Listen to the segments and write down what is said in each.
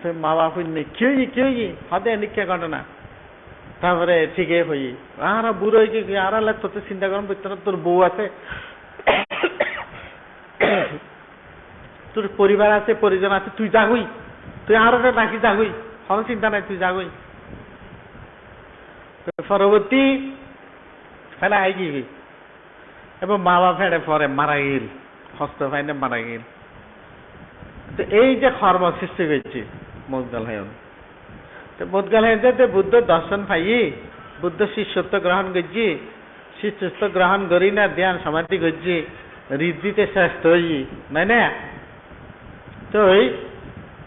তো মা বাপ হইনি কি হই হদে নিকে ঘটনা তারপরে ঠিকই হই আর বুড়ো হয়ে গিয়ে আর তোর চিন্তা করুন তোর বউ আছে তোর পরিবার আছে পরিজন আছে তুই যাগুই তুই আরো নাকি যাগুই কোনো চিন্তা নাই তুই যাগুই পরবর্তী ফেলা আই গিয়ে এবং মা বাপ ফেড়ে পরে মারা গেল হস্ত ফাইনে মারা গেল তো এই যে কর্ম সৃষ্টি হয়েছে মুদগালহায়ন তো মুদগালহায়ন যে বুদ্ধ দর্শন পাই বুদ্ধ শিষ্যত্ব গ্রহণ করছি শিষ্যত্ব গ্রহণ করি না ধ্যান সমাধি করছি ঋদ্ধিতে শ্রেষ্ঠ হই নাই না তো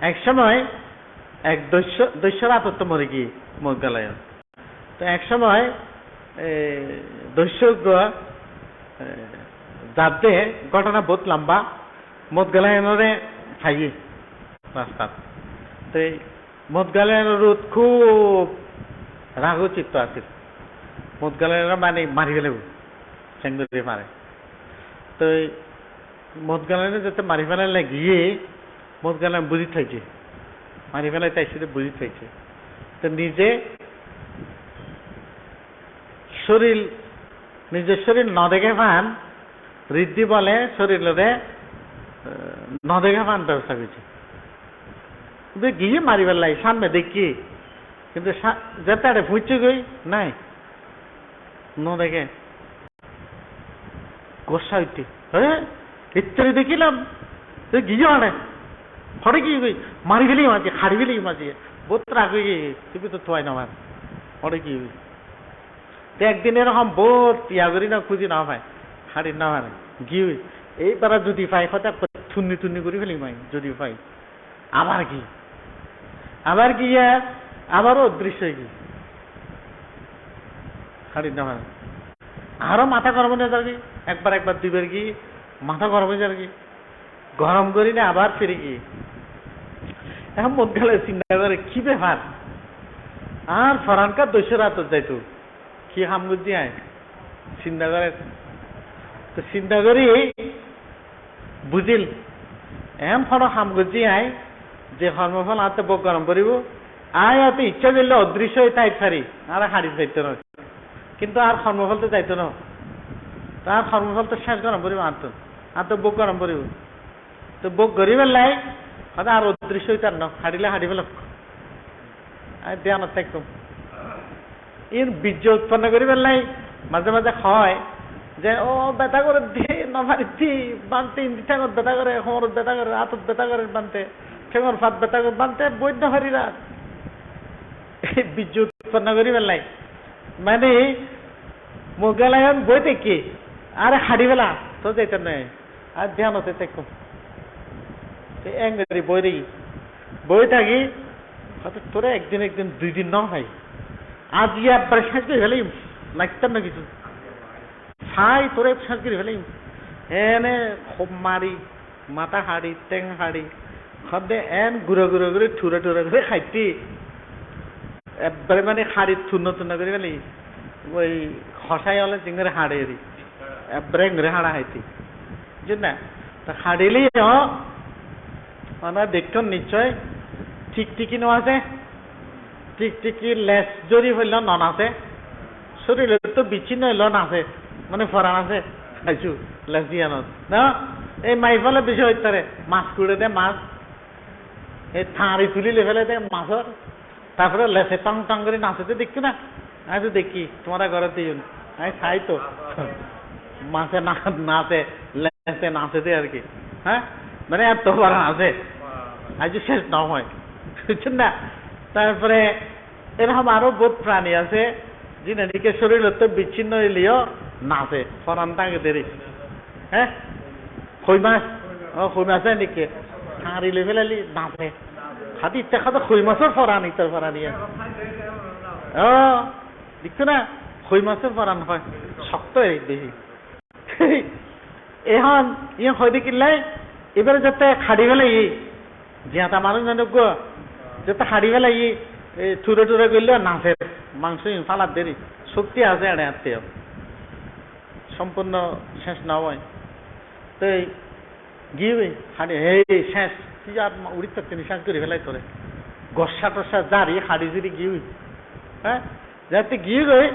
এক সময় এক দৈশ্যর আতত্ব মরে গিয়ে মুদগালহায়ন তো এক সময় দৈশ্য যাতে ঘটনা বহুত লম্বা মুদগালহায়নরে খাইয়ে রাস্তাত তো মুদগালহায়নের খুব রাগ চিত্ত আছিল মুদগালহায়নের মানে মারি ফেলে চেঙ্গুরি মারে তো মুদগালহায়নে যাতে মারি ফেলালে গিয়ে মুদগালহায়ন বুঝি থাইছে মারি ফেলাই চাইছে বুঝি থাইছে তো নিজের শরীর ন দেখে পান ঋদ্ধি বলে শরীরে ন দেখে পান ব্যবস্থা করছে কিন্তু গিয়ে মারি ফেললাই সামনে দেখি কিন্তু যেতে ফুচে গই নাই ন দেখে গোসা হইতে হ্যাঁ ইত্যাদি দেখিলাম তুই গিয়ে মানে হরে কি গই মারি ফেলি মাঝে হারি ফেলি মাঝে বহুত রাগ হয়ে গিয়ে তুমি তো থোয়াই না আমার হরে কি একদিন এরকম বহুত ইয়া করি না খুঁজি না পায় হাড়ি না হয় গি এইবার যদি পাই কথা থুন্নি থুন্নি করে ফেলি মাই যদি পাই আবার গিয়া আবারও অদৃশ্য হয়ে গিয়ে হাড়ি না হয় আরো মাথা গরম হয়ে যাবে একবার দুইবার গিয়ে মাথা গরম হয়ে যাবে গরম করি না আবার ফিরে গিয়ে এখন মন গেলে চিন্তা করে কি ব্যাপার আর ফরানকার দৈশ্যের রাত যাইতো কি হাম গুজি আয় চিন্তা করে তো চিন্তা করি বুঝিল এম ফল হাম গুজি আয় যে কর্মফল হাতে বক গরম করিব আয় হাতে ইচ্ছা দিলে অদৃশ্য হয়ে তাই ফারি আর হাড়ি যাইতো না কিন্তু আর কর্মফল তো যাইতো না তার কর্মফল তো শেষ গরম করিব আর তো বক গরম করিব তো বক গরিবের লাই হয়তো আর অদৃশ্য হইতার না হাড়িলে হাড়ি ফেল দেয়ান থাকতাম এর বীর্য উৎপন্ন করিবার লাই মাঝে মাঝে হয় যে ও ব্যথা করে দিয়ে নভারি বানতে ঠেঙর ব্যথা করে হোমর ব্যথা করে হাতত ব্যথা করে বানতে ঠেঙর ফাত ব্যথা করে বানতে বৈধ হারিরা এই বীর্য উৎপন্ন করিবার লাই মানে মুদগালহায়ন বই দেখি আরে হাড়ি বেলা তো যাইতে নয় আর ধ্যান হতে থাকুন এঙ্গারি বই থাকি হয়তো তোরা একদিন 2 দিন না হয় আজ একবার শেষ করে ফেলেই লাগতাম না কিছু ছাই তোরে শেষ করে ফেলেই এনে খুব মারি মাথা হাড়ি টেং হাড়ি সদে এন ঘুরে ঠুরে করে খাইতি একবারে মানে হাড়ি থুন্ন করে ফেলি ওই খসাই হলে চিংড়ে হাড়ে এরি একবারে ঘুরে হাড়া খাইতি বুঝলেন না তা হাড়িলেই দেখুন নিশ্চয় টিকটিকি নো আছে টিকটিকি লেস জরি হইল নন আছে শরীরে তো বিচ্ছিন্ন হইল নাচে মানে ফরান আছে খাইছু লেস দিয়ানত না এই মাইফলে বেশি হইতারে মাছ কুড়ে দে মাছ এই থাঁড়ি তুলি লেভেলে দে মাছর তারপরে লেসে টং করে নাচেতে দেখছি না আমি তো দেখি তোমার ঘরে দিন আমি খাই তো মাছে নাচে লেসে নাচেতে আর কি হ্যাঁ মানে এত বড় আছে আজ শেষ না হয় বুঝছেন না তারপরে এরকম আরো বহুত প্রাণী আছে যিনি শরীর তো বিচ্ছিন্ন হইলেও নাচে ফরান তাকে দেরি হ্যাঁ খই মাছ নাকি হাঁড়ি লৈ ফেলালি নাচে খাতি ইত্যা খাতো খই মাছের ফরান ইতার ফরানি দেখছো না খই মাছের ফরান হয় শক্ত বেশি এখন ইয়ে হয় দেখিলে এবারে যাতে খাড়ি ফেলাই জিয়াতা মানুষ জানুক যাতে হাড়ি ফেলাই ঠুরে করলেও নাচে মাংস ফালার দেরি শক্তি আছে এড়ে আত্মীয় সম্পূর্ণ শেষ না হয় তো গিয়ে হাড়ি হে শেষ তুই আর উড়িতে তিনি শেষ করে ফেলাই তোরে গসা টসা জারি হাড়ি জিরি গিয়ে হ্যাঁ যাতে গিয়ে গই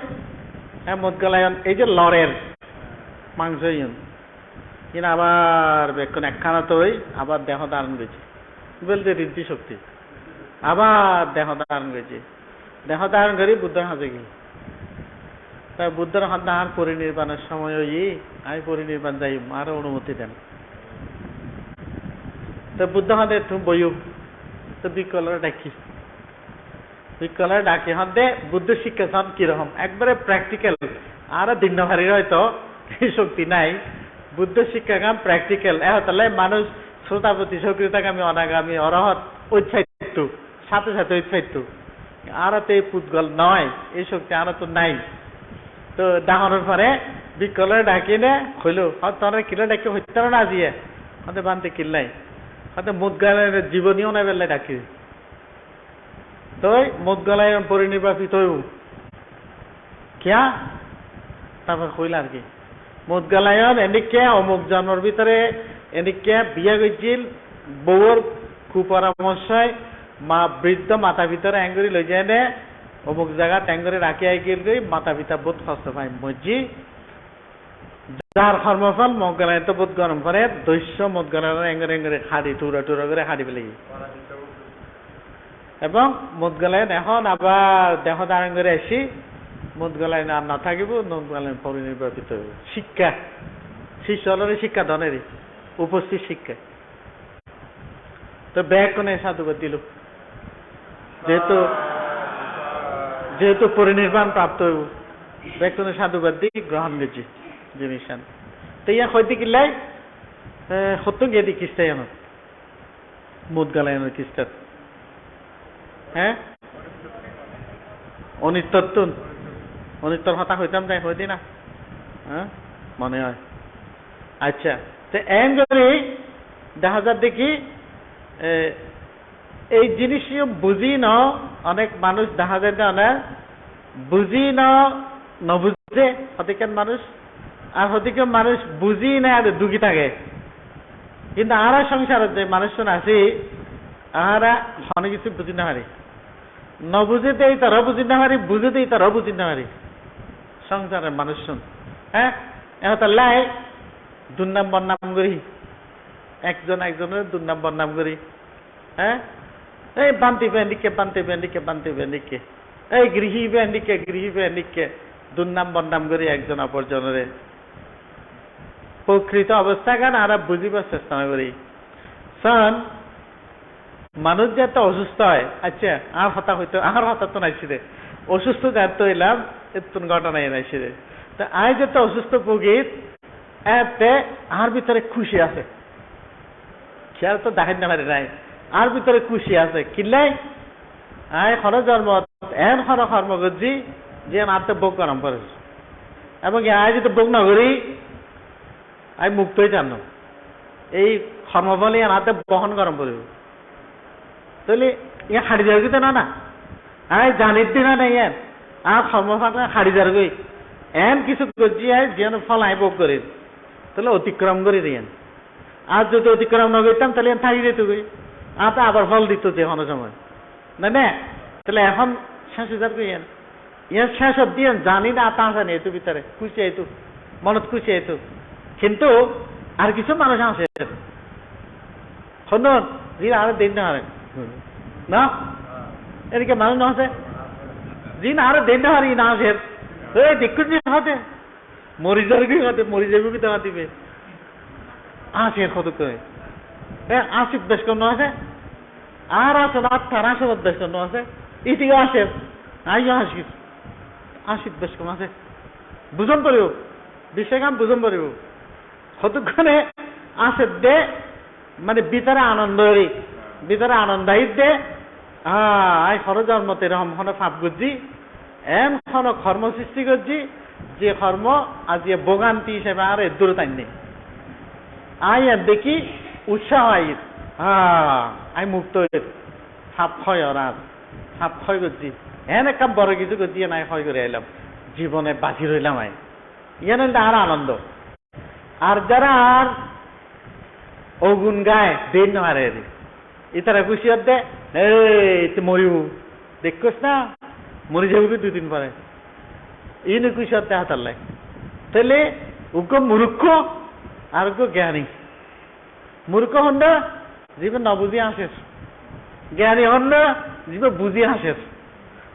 হ্যাঁ মদগালায়ন এই যে লড়ের মাংস কিনা আবার বেক্ষণ একখানা তো আবার দেহ ধারণ করেছে বলতে ঋদ্ধি শক্তি আবার দেহ ধারণ করেছে দেহ ধারণ করি বুদ্ধের হাতে গিয়ে তাই বুদ্ধের হাতে আর পরিনির্বাণের সময় আমি পরিনির্বাণ যাই আরো অনুমতি দেন তো বুদ্ধ হাতে তুমি বইও তো বিকলরে ডাকি বিকলরে ডাকি হাতে বুদ্ধ শিক্ষা চান কিরকম একবারে প্র্যাকটিক্যাল আর দিন ভারীর হয়তো এই শক্তি নাই বুদ্ধ শিক্ষা কাম প্র্যাকটিক্যাল তাহলে মানুষ শ্রোতাপতি সক্রিয়তাগামী অনাগামী অরহত উৎসাহিত সাথে সাথে উৎসাহিত আর তো এই পুতগল নয় এই শক্তি আর তো নাই তো ডাঙরের পরে বিকলরে ডাকি নে হইলো তোর কিলো ডাকি হইতে না আজিয়ে হতে বানতে কিল্লাই হতে মুদগালের জীবনীও না বেলায় ডাকি তই মুদগালায় পরিনির্বাচিত হইব কিয়া তারপর কইলা আর কি মুদগালায়ন এনেকে অমুক জন্মের ভিতরে এনেকে বিয়া গেছিল বউর কুপরামর্শয় মা বৃদ্ধ মাথা ভিতরে অ্যাঙ্গুরি লই যায় নে অমুক জায়গা ট্যাঙ্গুরি রাখি আই গিয়ে মাথা পিতা বোধ কষ্ট পাই মজি যার কর্মফল মদগালায় তো বোধ গরম করে দৈশ্য মদগালায় অ্যাঙ্গুরি অ্যাঙ্গুরি হাড়ি টুরা টুরা করে হাড়ি ফেলে এবং মুদগালায় এখন আবার দেহ ধারণ করে আসি মুদগালায় আর না থাকিব মুদগালায় পরিনির্বাচিত হইব শিক্ষা শিষ্যরে শিক্ষা ধনেরই উপস্থিত শিক্ষা তো ব্যাগ কোনে সাধুবাদ দিল যেহেতু যেহেতু পরিনির্বাণ প্রাপ্ত হইব ব্যাগ কোনে সাধুবাদ দি গ্রহণ গেছি জিনিস তো ইয়া হইতে কিলাই সত্য গিয়ে দি খ্রিস্টাই আনো মুদগালায়নের খ্রিস্টান হ্যাঁ অনিত্যতুন অনিত্যর কথা হইতাম যাই হইতি না হ্যাঁ মনে হয় আচ্ছা তো এন যদি দেখা যাক দেখি এই জিনিস বুঝি ন অনেক মানুষ দেখা যায় না বুঝি নবুঝে হতিকেন মানুষ আর হতিকে মানুষ বুঝি না আর দুঃখী থাকে কিন্তু আর সংসারের যে মানুষজন আছি আহারা অনেক কিছু বুঝি না পারি নবুঝেতে এই তারা বুঝি না পারি বুঝেতে এই তারা বুঝি না পারি সংসারের মানুষজন হ্যাঁ এখন লাই দুর্নাম বদনাম করি একজন একজনের দুর্নাম বদনাম করি হ্যাঁ এই বান্তি বেন্ডিকে বান্তি বেন্ডিকে বান্তি বেন্ডিকে এই গৃহী বেন্ডিকে দুর্নাম বদনাম করি একজন অপরজনের প্রকৃত অবস্থা গান আর বুঝিবার চেষ্টা করি সন মানুষ যে এত অসুস্থ হয় আচ্ছা আর হতা হইতো আর হতা তো নাইছি রে অসুস্থ যাতে হইলাম এত ঘটনাই নাইছি রে তো আই যেত অসুস্থ ভোগীত এতে আর ভিতরে খুশি আছে খেয়াল তো দেখাই না পারে নাই আর ভিতরে খুশি আছে কিলাই আয় খর জন্ম এন খর কর্ম করছি যে আতে বোক গরম করেছে এবং আয় যদি বোক নগরী আমি মুক্ত হয়ে জানো এই কর্মফলে হাতে বহন গরম করিব তাহলে ইয়া হাড়ি যাবে কিন্তু না আয় জানির দিন না ইয়ান আর কর্মফল হাড়ি যাবে এন কিছু করছি আয় যেন ফল আই ভোগ করি তাহলে অতিক্রম করি দিয়েন আর যদি অতিক্রম না করতাম তাহলে থাকি যেত গই আতা আবার ফল দিত যে কোনো সময় না না তাহলে এখন শেষ হয়ে যাবে ইয়ার শেষ অব্দি জানি না আতা জানি এতো ভিতরে খুশি আইতো মনত খুশি আইতো কিন্তু আর কিছু মানুষ আছে শুনুন জি আর দিন না হারে না এদিকে মানুষ না আছে জি না আর দিন না হারি না আছে এই দেখুন যে হাতে মরি যাবে কি হাতে মরি যাবে কি দেখা দিবে আছে কত করে আসিফ বেশ কম আছে আর আছে না তার আসে বেশ কম আছে ইটিও আসে আইও আসিফ আসিফ বেশ কম আছে বুঝন পড়িব বিষয় কাম বুঝন পড়িব কতক্ষণে আসে দে মানে ভিতরে আনন্দাই দে আই খর জন্মতে এরকম খন ফাপ করছি এম খন কর্ম সৃষ্টি করছি যে কর্ম আজ ভোগান্তি হিসেবে আর দূর তাই নেই আই আর দেখি উৎসাহ আই আই মুক্ত সাপ হয় ওরা সাপ ক্ষয় করছি এন একটা বড় কিছু করছি নাই ক্ষয় করে এলাম জীবনে বাঁচি রইলাম আই ইয়ান আর আনন্দ আর যারা আর অগুন গায় দিন হারে ইতারা খুশি হতে এই মরিব দেখোস না মরি যাবি 2 দিন পরে ইনি খুশি হতে হাতার লাই তাহলে উগ্র মূর্খ আর উগ্র জ্ঞানী মূর্খ হন না জীবন না বুঝি আসে জ্ঞানী হন না জীবন বুঝি আসে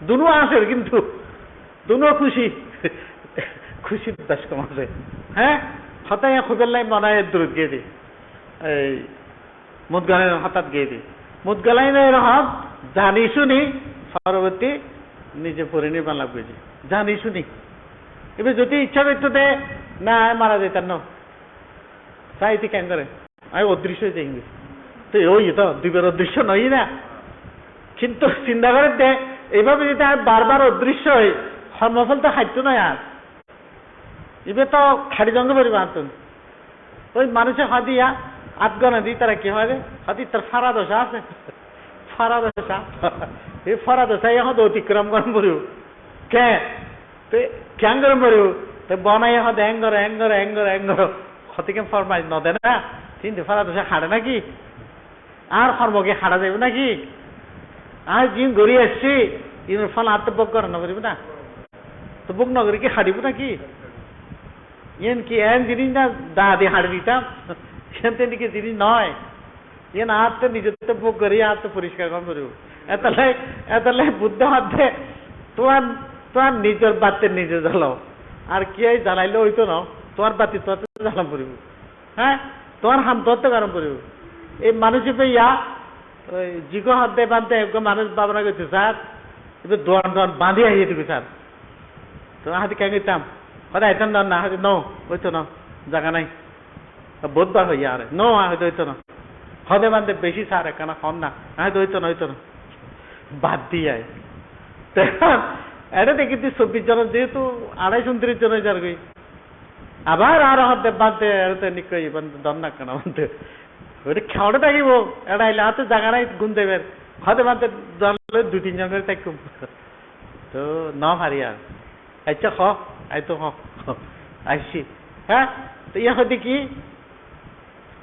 দুনো আসে কিন্তু দুনো খুশি খুশি দাস কম আছে হ্যাঁ হতাই খুবের লাই মনায় দূরত গিয়ে দি এই মুদগালের হঠাৎ গিয়ে দি মুদগালাইনের হক জানি শুনি পরবর্তী নিজে পড়ে নিবার লাগবে যে জানি শুনি এবার যদি ইচ্ছা করতো দে না মারা যেতাম না চাইতে কেন করে আমি অদৃশ্য হয়ে যাই তো ওই তো দুইবার অদৃশ্য নই না কিন্তু চিন্তা করে দে এইভাবে যদি আর বারবার অদৃশ্য হয় কর্মফল তো খাদ্য নয় আর এবার তো খাড়ি জঙ্গ পরিব আনতুন ওই মানুষের হাদিয়া আটগনা দিই তারা কি হয় রে হাতি তার ফারা দশা আছে ফারা দশা এই ফারা দশা এখন অতিক্রম গরম পড়িব কে ক্যাং গরম পড়িব বনাই এখন হ্যাঙ্গর হতিকে ফরমাইজ নদে না কিন্তু ফারা দশা খাড়ে নাকি আর কর্মকে খাড়া যাবে নাকি আর জিম ঘুরি আসছি ইন ফল আত্মবোগ করা নগরিব না তো বুক নগরী কি হারিব নাকি ইয়েন কি এন জিনিস না দা দিয়ে হাড়ি দিতাম সেন তেদিকে জিনিস নয় ইয়েন আত্ম নিজের তো বুক করি আত্ম পরিষ্কার কম করিব এতলে বুদ্ধ হাতে তোমার নিজের বাতে নিজে জ্বালাও আর কি জ্বালাইলে হইতো না তোমার বাতি তোর জ্বালাম পড়িব হ্যাঁ তোমার হাম তোর তো গরম পড়িব এই মানুষে ইয়া ওই জিগো হাতে বাঁধতে মানুষ বাবনা গেছে স্যার এবার দোয়ান বাঁধি আহিয়ে দিবি স্যার তোমার হাতে কেন গেতাম কথা আইতাম না হয়তো ন হইতো না জায়গা নাই বোধবার হইয়া আরে ন হয়তো হইতো না হদে বান্ধে বেশি সার একখানা কম না হয়তো হইতো না বাদ দিয়ে এটা দেখি 24 জন যেহেতু 229 জন যার গই আবার আর হদে বাঁধতে এতে নিকই দন না কেন বাঁধতে ওইটা খাওয়াটা থাকিব এটা আইলে হাতে জায়গা নাই গুণ দেবেন হদে বাঁধতে 2-3 জন করে থাকুম তো ন হারি আর আচ্ছা আইতো আইসি হ্যাঁ তো ইয়া হতে কি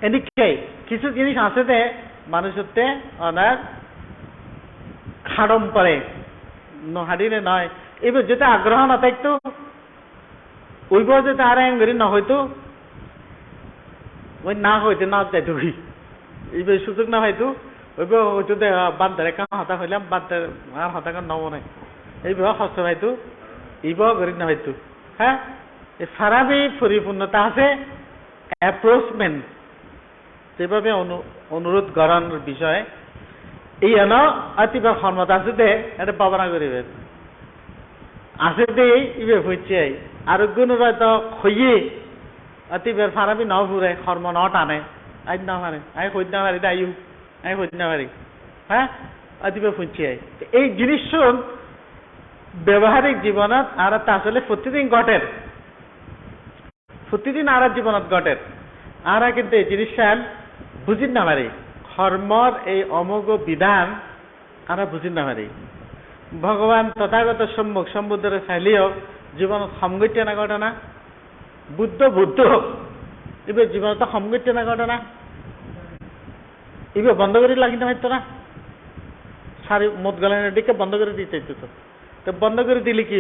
এদিকে কিছু জিনিস আছে যে মানুষের অনেক খাড়ম পড়ে হাড়িলে নয় এবার যেটা আগ্রহ না থাকতো ওইব যেটা আর এঙ্গরি না হইতো ওই না হইতে না যাইতো এইবার সুযোগ না হয়তো ওইব হয়তো বান্ধারে কাঁ হতা হইলাম বান্ধার আর হতাকার নব নাই এইভাবে হস্ত হয়তো এইবাও গরি না হয়তো হ্যাঁ সারাবি পরিপূর্ণতা আছে অ্যাপ্রোচমেন্ট যেভাবে অনুরোধ করানোর বিষয়ে এই এন অতিবা ক্ষমতা আছে দে এটা পাবনা করিবে আছে দে ইবে হইছে আরোগ্য হয়তো খইয়ে অতিবের সারাবি ন ফুরে কর্ম ন টানে আই না পারে আই হইতে না পারি আইউ আই হইতে না পারি হ্যাঁ অতিবে হইছে এই জিনিস ব্যবহারিক জীবনত আর তা আসলে প্রতিদিন ঘটে প্রতিদিন আর জীবনত ঘটে আর কিন্তু এই জিনিসটা বুঝিন না পারি কর্মর এই অমোঘ বিধান আর বুঝিন না পারি ভগবান তথাগত সম্মুখ সম্বুদ্ধরে চাইলেও জীবন সমগত্য না ঘটনা বুদ্ধ এবার জীবনত সমগত্য না ঘটনা এবার বন্ধ করে লাগি না হইতো না সারি মত গলানের দিকে বন্ধ করে দিতে তো বন্ধ করে দিলে কি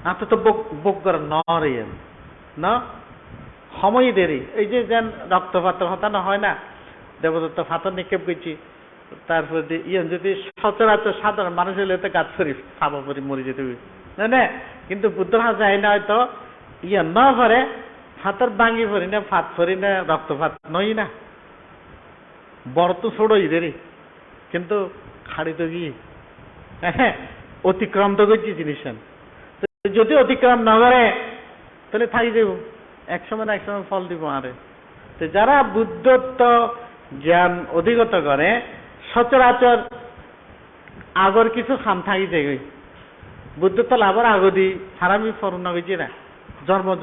আত তো বক কর নরে না সময় দেরি এই যে যেন রক্তপাত হতানো হয় না দেবদত্ত ফাতর নিক্ষেপ করছি তারপরে ইয়ে যদি সচরাচর সাধারণ মানুষ হলে তো গাছ ফরি সাবা পরি মরে যেতে না কিন্তু বুদ্ধর হাত যায় না হয়তো ইয়ে ন ভরে হাতের ভাঙি ফরি না ফাত ফরি না রক্তপাত নই না বড় তো ছোড়ই দেরি কিন্তু খাড়ি তো গিয়ে হ্যাঁ অতিক্রম তো করছি জিনিস যদি অতিক্রম না করে তাহলে থাকি যাব একসময় না একসময় ফল দিব আরে তো যারা বুদ্ধত্ব জ্ঞান অধিগত করে সচরাচর আগর কিছু খাম থাকি যাই বুদ্ধত্ব লাভর আগদি হারামি ফরনা গেছে না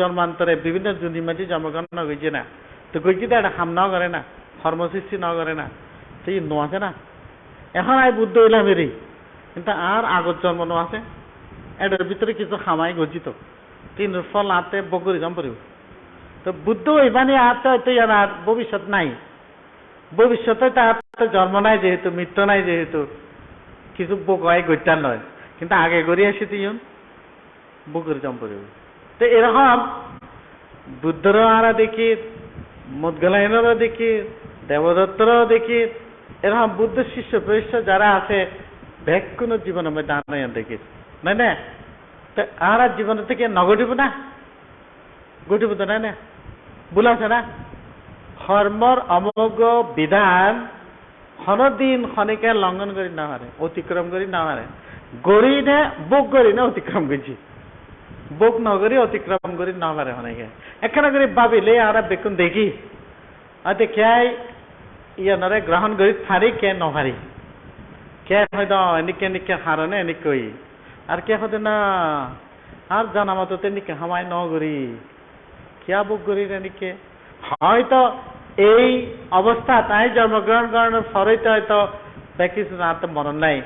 জন্মান্তরে বিভিন্ন জুনি মাঝে জন্মগ্রহণ গেছে না তো গেছি তো একটা খাম নাও করে না কর্মসৃষ্টি নাও করে না তো ই নো আছে না এখন আই বুদ্ধ হইলাম এরই কিন্তু আর আগত জন্ম নো আছে এটার ভিতরে কিছু খামাই গজিত তিন ফল আতে বগরি জম পড়িব তো বুদ্ধ ইমানে আতে হয়তো আর ভবিষ্যৎ নাই ভবিষ্যতে তার তো জন্ম নাই যেহেতু, মৃত্যু নাই যেহেতু, কিছু বুক হয় গইটার নয়, কিন্তু আগে গড়িয়ে এসেছি বুকের জম্পরে। তো এরকম বুদ্ধরাও আরা দেখি, মুদগলাইনেরও দেখি, দেবদত্তরাও দেখি, এরকম বুদ্ধ শিষ্য প্রশিষ্য যারা আছে ব্যাকুণ জীবনের মধ্যে আনাইয়া দেখি, নাই না? তো আর জীবনের থেকে নগটিব না, ঘটিব তো নাই না, ভুল আছে না? কর্মর অমোঘ বিধান হনদিন খনিকে লঙ্ঘন করি না পারে, অতিক্রম করি না পারে, গড়ি না বুক করি না অতিক্রম করছি, বুক নগরী অতিক্রম করি না পারে অনেকে। এখানে করে ভাবিলে আমরা বেকুন দেখি আর দেখে ইয়ানরে গ্রহণ করি পারি কে নপারি, কে হয়তো এনেকে এনেকে হারনে এনে কই, আর কে হয়তো না আর জানা মতো তেনিকে হামায় নগরী কিয়া বুক করি এনেকে। হয়তো এই অবস্থা তাই জন্মগ্রহণ করানোর পরেই তো হয়তো কিছু না তো মরণ নাই,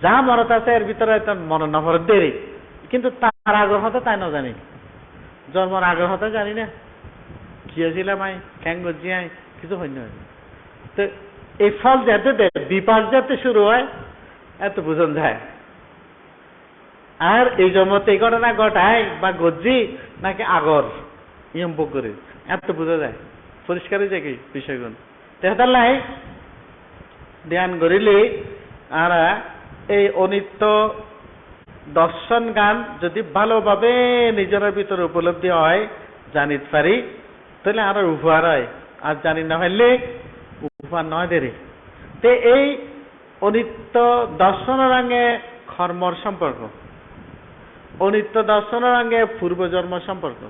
যা মরত আছে এর ভিতরে হয়তো মরণ না পড়ে দেরি, কিন্তু তার আগ্রহ তো তাই না জানি, জন্মের আগ্রহ তো জানি না কি হয়েছিলাম আই ক্যাং গজি আই কিছু হয় না। তো এই ফল যাতে বিপাক যাতে শুরু হয় এত বুঝন যায়। আর এই জন্মতে এই ঘটনা ঘটায় বা গজি নাকি আগর ইয়ম বুক করে এত বোঝা যায়, পরিষ্কার হয়ে যায় কি বিষয়গুলো। তেহতাল্লাই ধ্যান করিলে আর এই অনিত্য দর্শন গান যদি ভালোভাবে নিজের ভিতরে উপলব্ধি হয় জানিতে পারি তাহলে আর উপহার হয়, আর জানি না হইলে উপহার নয় দেরি। তে এই অনিত্য দর্শনের সঙ্গে কর্মর সম্পর্ক, অনিত্য দর্শনের সঙ্গে পূর্বজন্ম সম্পর্ক,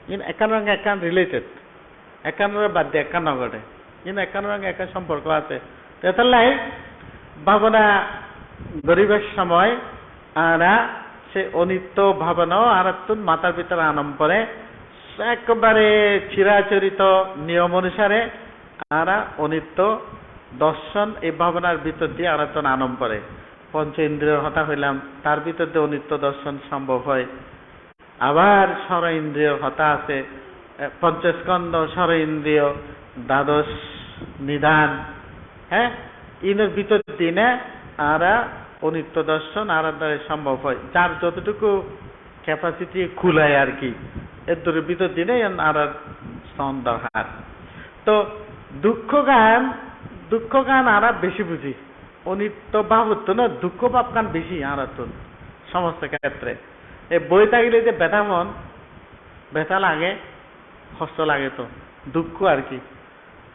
কিন্তু একান রঙে একান রিলেটেড, একানোর বাদ দিয়ে একান নগটে, কিন্তু একান রঙে একান সম্পর্ক আছে। তাহলে ভাবনা গরিবের সময় আরা সে অনিত্য ভাবনাও আর মাথার ভিতরে আনম পরে একেবারে চিরাচরিত নিয়ম অনুসারে আরা অনিত্য দর্শন এই ভাবনার ভিতর দিয়ে আর তো আনম পরে পঞ্চ ইন্দ্রিয়র হতা হইলাম, তার ভিতর দিয়ে অনিত্য দর্শন সম্ভব হয়। আবার স্বর ইন্দ্রিয় হতা আছে, পঞ্চস্কন্ধ স্বর ইন্দ্রিয়, দ্বাদশ নিধান, হ্যাঁ ইনের ভিতর দিনে আর অনিত্য দর্শন আর দ্বারা সম্ভব হয়, যার যতটুকু ক্যাপাসিটি খুলায় আর কি, এর ভিতর দিনে আর স্তন দরকার। তো দুঃখ গান আর বেশি বুঝি, অনিত্য ভাব হতো না, দুঃখ ভাব গান বেশি আর সমস্ত ক্ষেত্রে। এই বই থাকলে যে ব্যথা মন ব্যথা লাগে, কষ্ট লাগে, তো দুঃখ আর কি,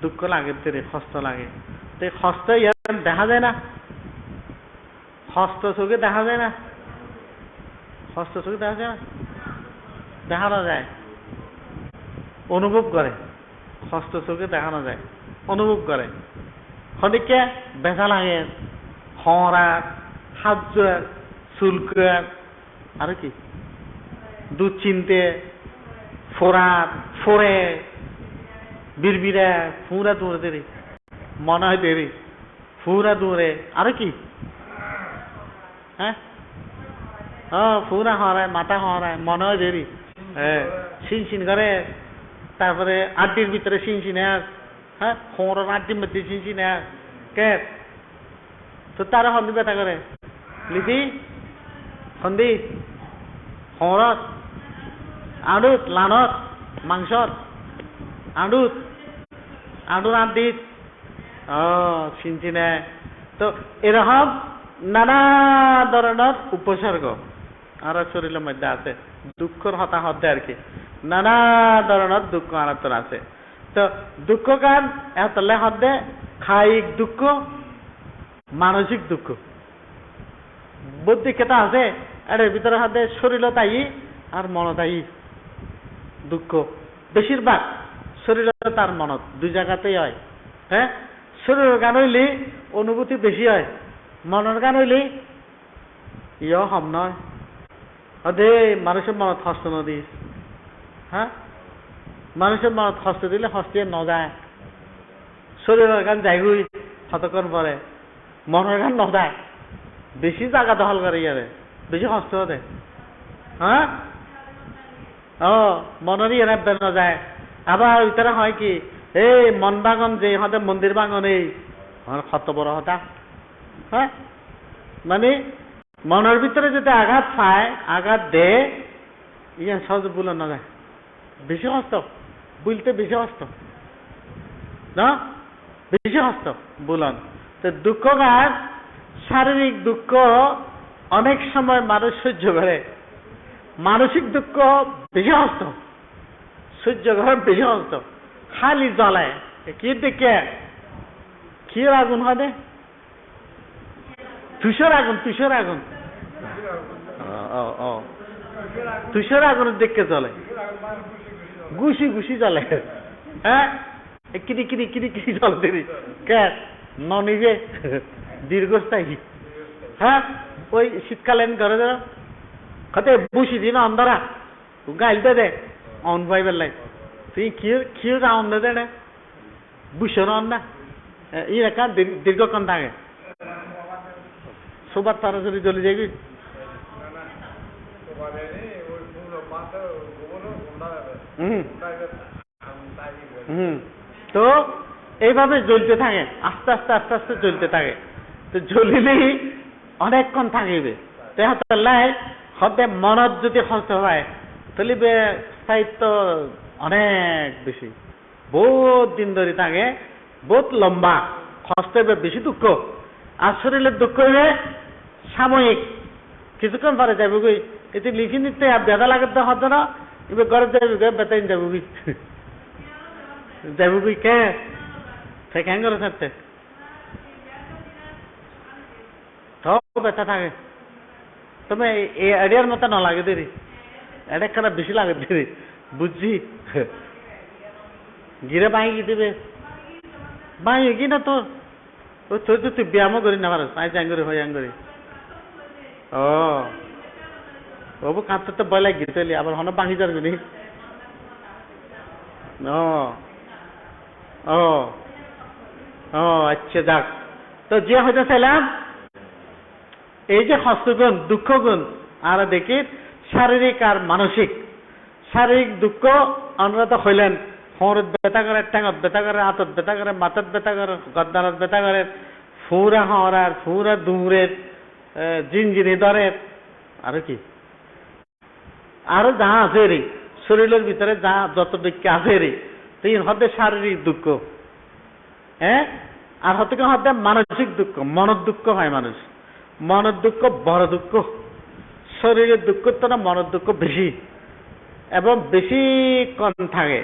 দুঃখ লাগে তেরে কষ্ট লাগে। তো কষ্ট দেখা যায় না, কষ্ট চোখে দেখা যায় না, কষ্ট চোখে দেখা যায় না, দেখানো যায়, অনুভব করে, কষ্ট চোখে দেখানো যায়, অনুভব করে। খনিকে ব্যথা লাগে, হরা হাত জোয়ার চুলকার আর কি দুশ্চিন্তে ফোরে বিড়বিড়া ফুরা দৌড়ে দেরি মনে হয় দেরি ফুরা দৌড়ে আর কি, হ্যাঁ ফুরা হরায় মাথা হরায় মনে হয় দেরি, হ্যাঁ সিন করে, তারপরে আড্ডির ভিতরে সিনসিনে আর হ্যাঁ খোঁড়ার আড্ডির মধ্যে সিনসিনে আর কে তো তারা হন্দি ব্যথা করে লিপি হন্দি খোঁড়ত আড়ুত লানত মাংসত আড়ুত আড্ডিত সিনসিনে। তো এরকম নানা ধরনের উপসর্গ আর শরীরের মধ্যে আছে, দুঃখর হতাহত আর কি, নানা ধরনের দুঃখ আনাত্তর আছে। তো দুঃখ গান এতলে হদ্দে কায়িক দুঃখ, মানসিক দুঃখ, বুদ্ধি কেটা আছে এর ভিতরে হদ্দে শরীর তাই আর মন তাই দুঃখ, বেশিরভাগ শরীর তার মনত দুই জায়গাতেই হয়। হ্যাঁ শরীরের গান হইলে অনুভূতি বেশি হয়, মনের গান হইলে ইয় হম নয় দে মানুষের মনত হস্ত নদিস, হ্যাঁ মানুষের মনত হস্ত দিলে হস্তে ন যায়, শরীরের গান যাইগুই কতক্ষণ পরে, মনের গান ন যায়, বেশি জায়গা দখল করে ইয়ারে, বেশি হস্ত দে, হ্যাঁ মনেরই এরা বের ন যায়। আবার ওইটারা হয় কি এই মন বাগন যে হতে মন্দির বাগন এই আমার কত বড় হতা, হ্যাঁ? মানে মনের ভিতরে যদি আঘাত পায়, আঘাত দেয়, ইয়া সহজে ভুল না যায়, বেশি কষ্ট বলতে, বেশি কষ্ট না, বেশি কষ্ট বলন। তো দুঃখ গান, শারীরিক দুঃখ অনেক সময় মানুষ সহ্য করে, মানসিক দুঃখ বেশি কষ্ট সহ্য করে, বেশি কষ্ট খালি জ্বলায়। কি দেখে কি আগুন হয়, তুষার আগুন, তুষার আগুন, তুষার আগুন দেখে চলে, ঘুষি ঘুষি চলে, হ্যাঁ, কিরি কিরি কিরি কিরি চলে দেরি কে নিবে দীর্ঘস্থায়ী। হ্যাঁ, ওই শীতকালীন ঘরে ধরো কত বুসি দিন অন্ধরা গাইল দে অন পাইবার লাই, তুই কি রাউন্ড দে না বুসর না, ই রেখা দীর্ঘক্ষণ থাকে, সোবার তারা যদি চলে যাবি। তো এইভাবে জ্বলতে থাকে, আস্তে আস্তে আস্তে আস্তে জ্বলতে থাকে। তো জ্বলিলেই অনেকক্ষণ থাকিবে। হতে মনত যদি কষ্ট হয় তাহলে স্থায়িত্ব অনেক বেশি, বহুত দিন ধরে থাকে, বহুত লম্বা কষ্ট হবে, বেশি দুঃখ। আর শরীরের দুঃখ হইবে সাময়িক, কিছুক্ষণ পরে যাবে গই, এতে লিখি নিতে ব্যথা লাগাতে হতো না, এবার ঘরে যাবে গে বেতাইন যাবো গই, যাবো গই কে সে কেন করে থাকতে সব ব্যথা থাকে। তুমি এই আইডিয়ার মতো না লাগে দেরি, এটা খারাপ বেশি লাগে দেরি, বুঝছি। গিরে বাঁই দেবে, বাঁই কি না তোর, ওই তোর তো তুই ব্যায়ামও করি না পারস, আই যাই করে হয় আঙ্গরি। ও বাবু কাঁদতে তো ভয় লাগে তাইলে, আবার হন বাঁহি যাবে নি। ও ও ও আচ্ছা, যাক। তো যে হইতে চাইলাম, এই যে হস্তগুণ, দুঃখ গুণ, আর দেখি শারীরিক আর মানসিক। শারীরিক দুঃখ আমরা তো হইলেন, হোঁড়ত ব্যথা করে, ঠ্যাঙত ব্যথা করে, হাতত ব্যথা করে, মাথাত ব্যথা করে, গদ্দানত ব্যথা করে, ফুরা হওয়ার, ফুরা দুমড়ের, জিনজিনি ধরে, আরো কি আরো যা আছে রে শরীরের ভিতরে, যা যত দুঃখ আছে রে, তিন হতে শারীরিক দুঃখ, হ্যাঁ, আর হতে মানসিক দুঃখ, মনের দুঃখ হয় মানুষ। মনের দুঃখ বড় দুঃখ, শরীরের দুঃখ তো না, মনের দুঃখ বেশি এবং বেশি কম থাকে।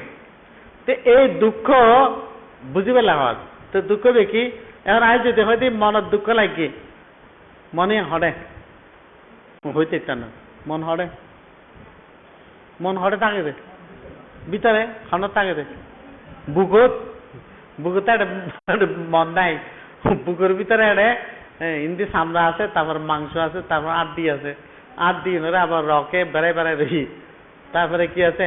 তো এই দুঃখ বুঝিবে লাগা, তো দুঃখ দেখি এখন আজ যদি হয়তো মনের দুঃখ লাগে, মনে হরে হইতে না, মন হরে, মন হরে থাকে দে ভিতরে, খানত থাকে দে, বুকত বুকতে একটা মন নাই, বুকের ভিতরে একটা ইন্দি চামড়া আছে, তারপর মাংস আছে, তারপর আড্ডি আছে, আড্ডি ধরে আবার রকে বেড়াই বেড়াই রহি, তারপরে কি আছে,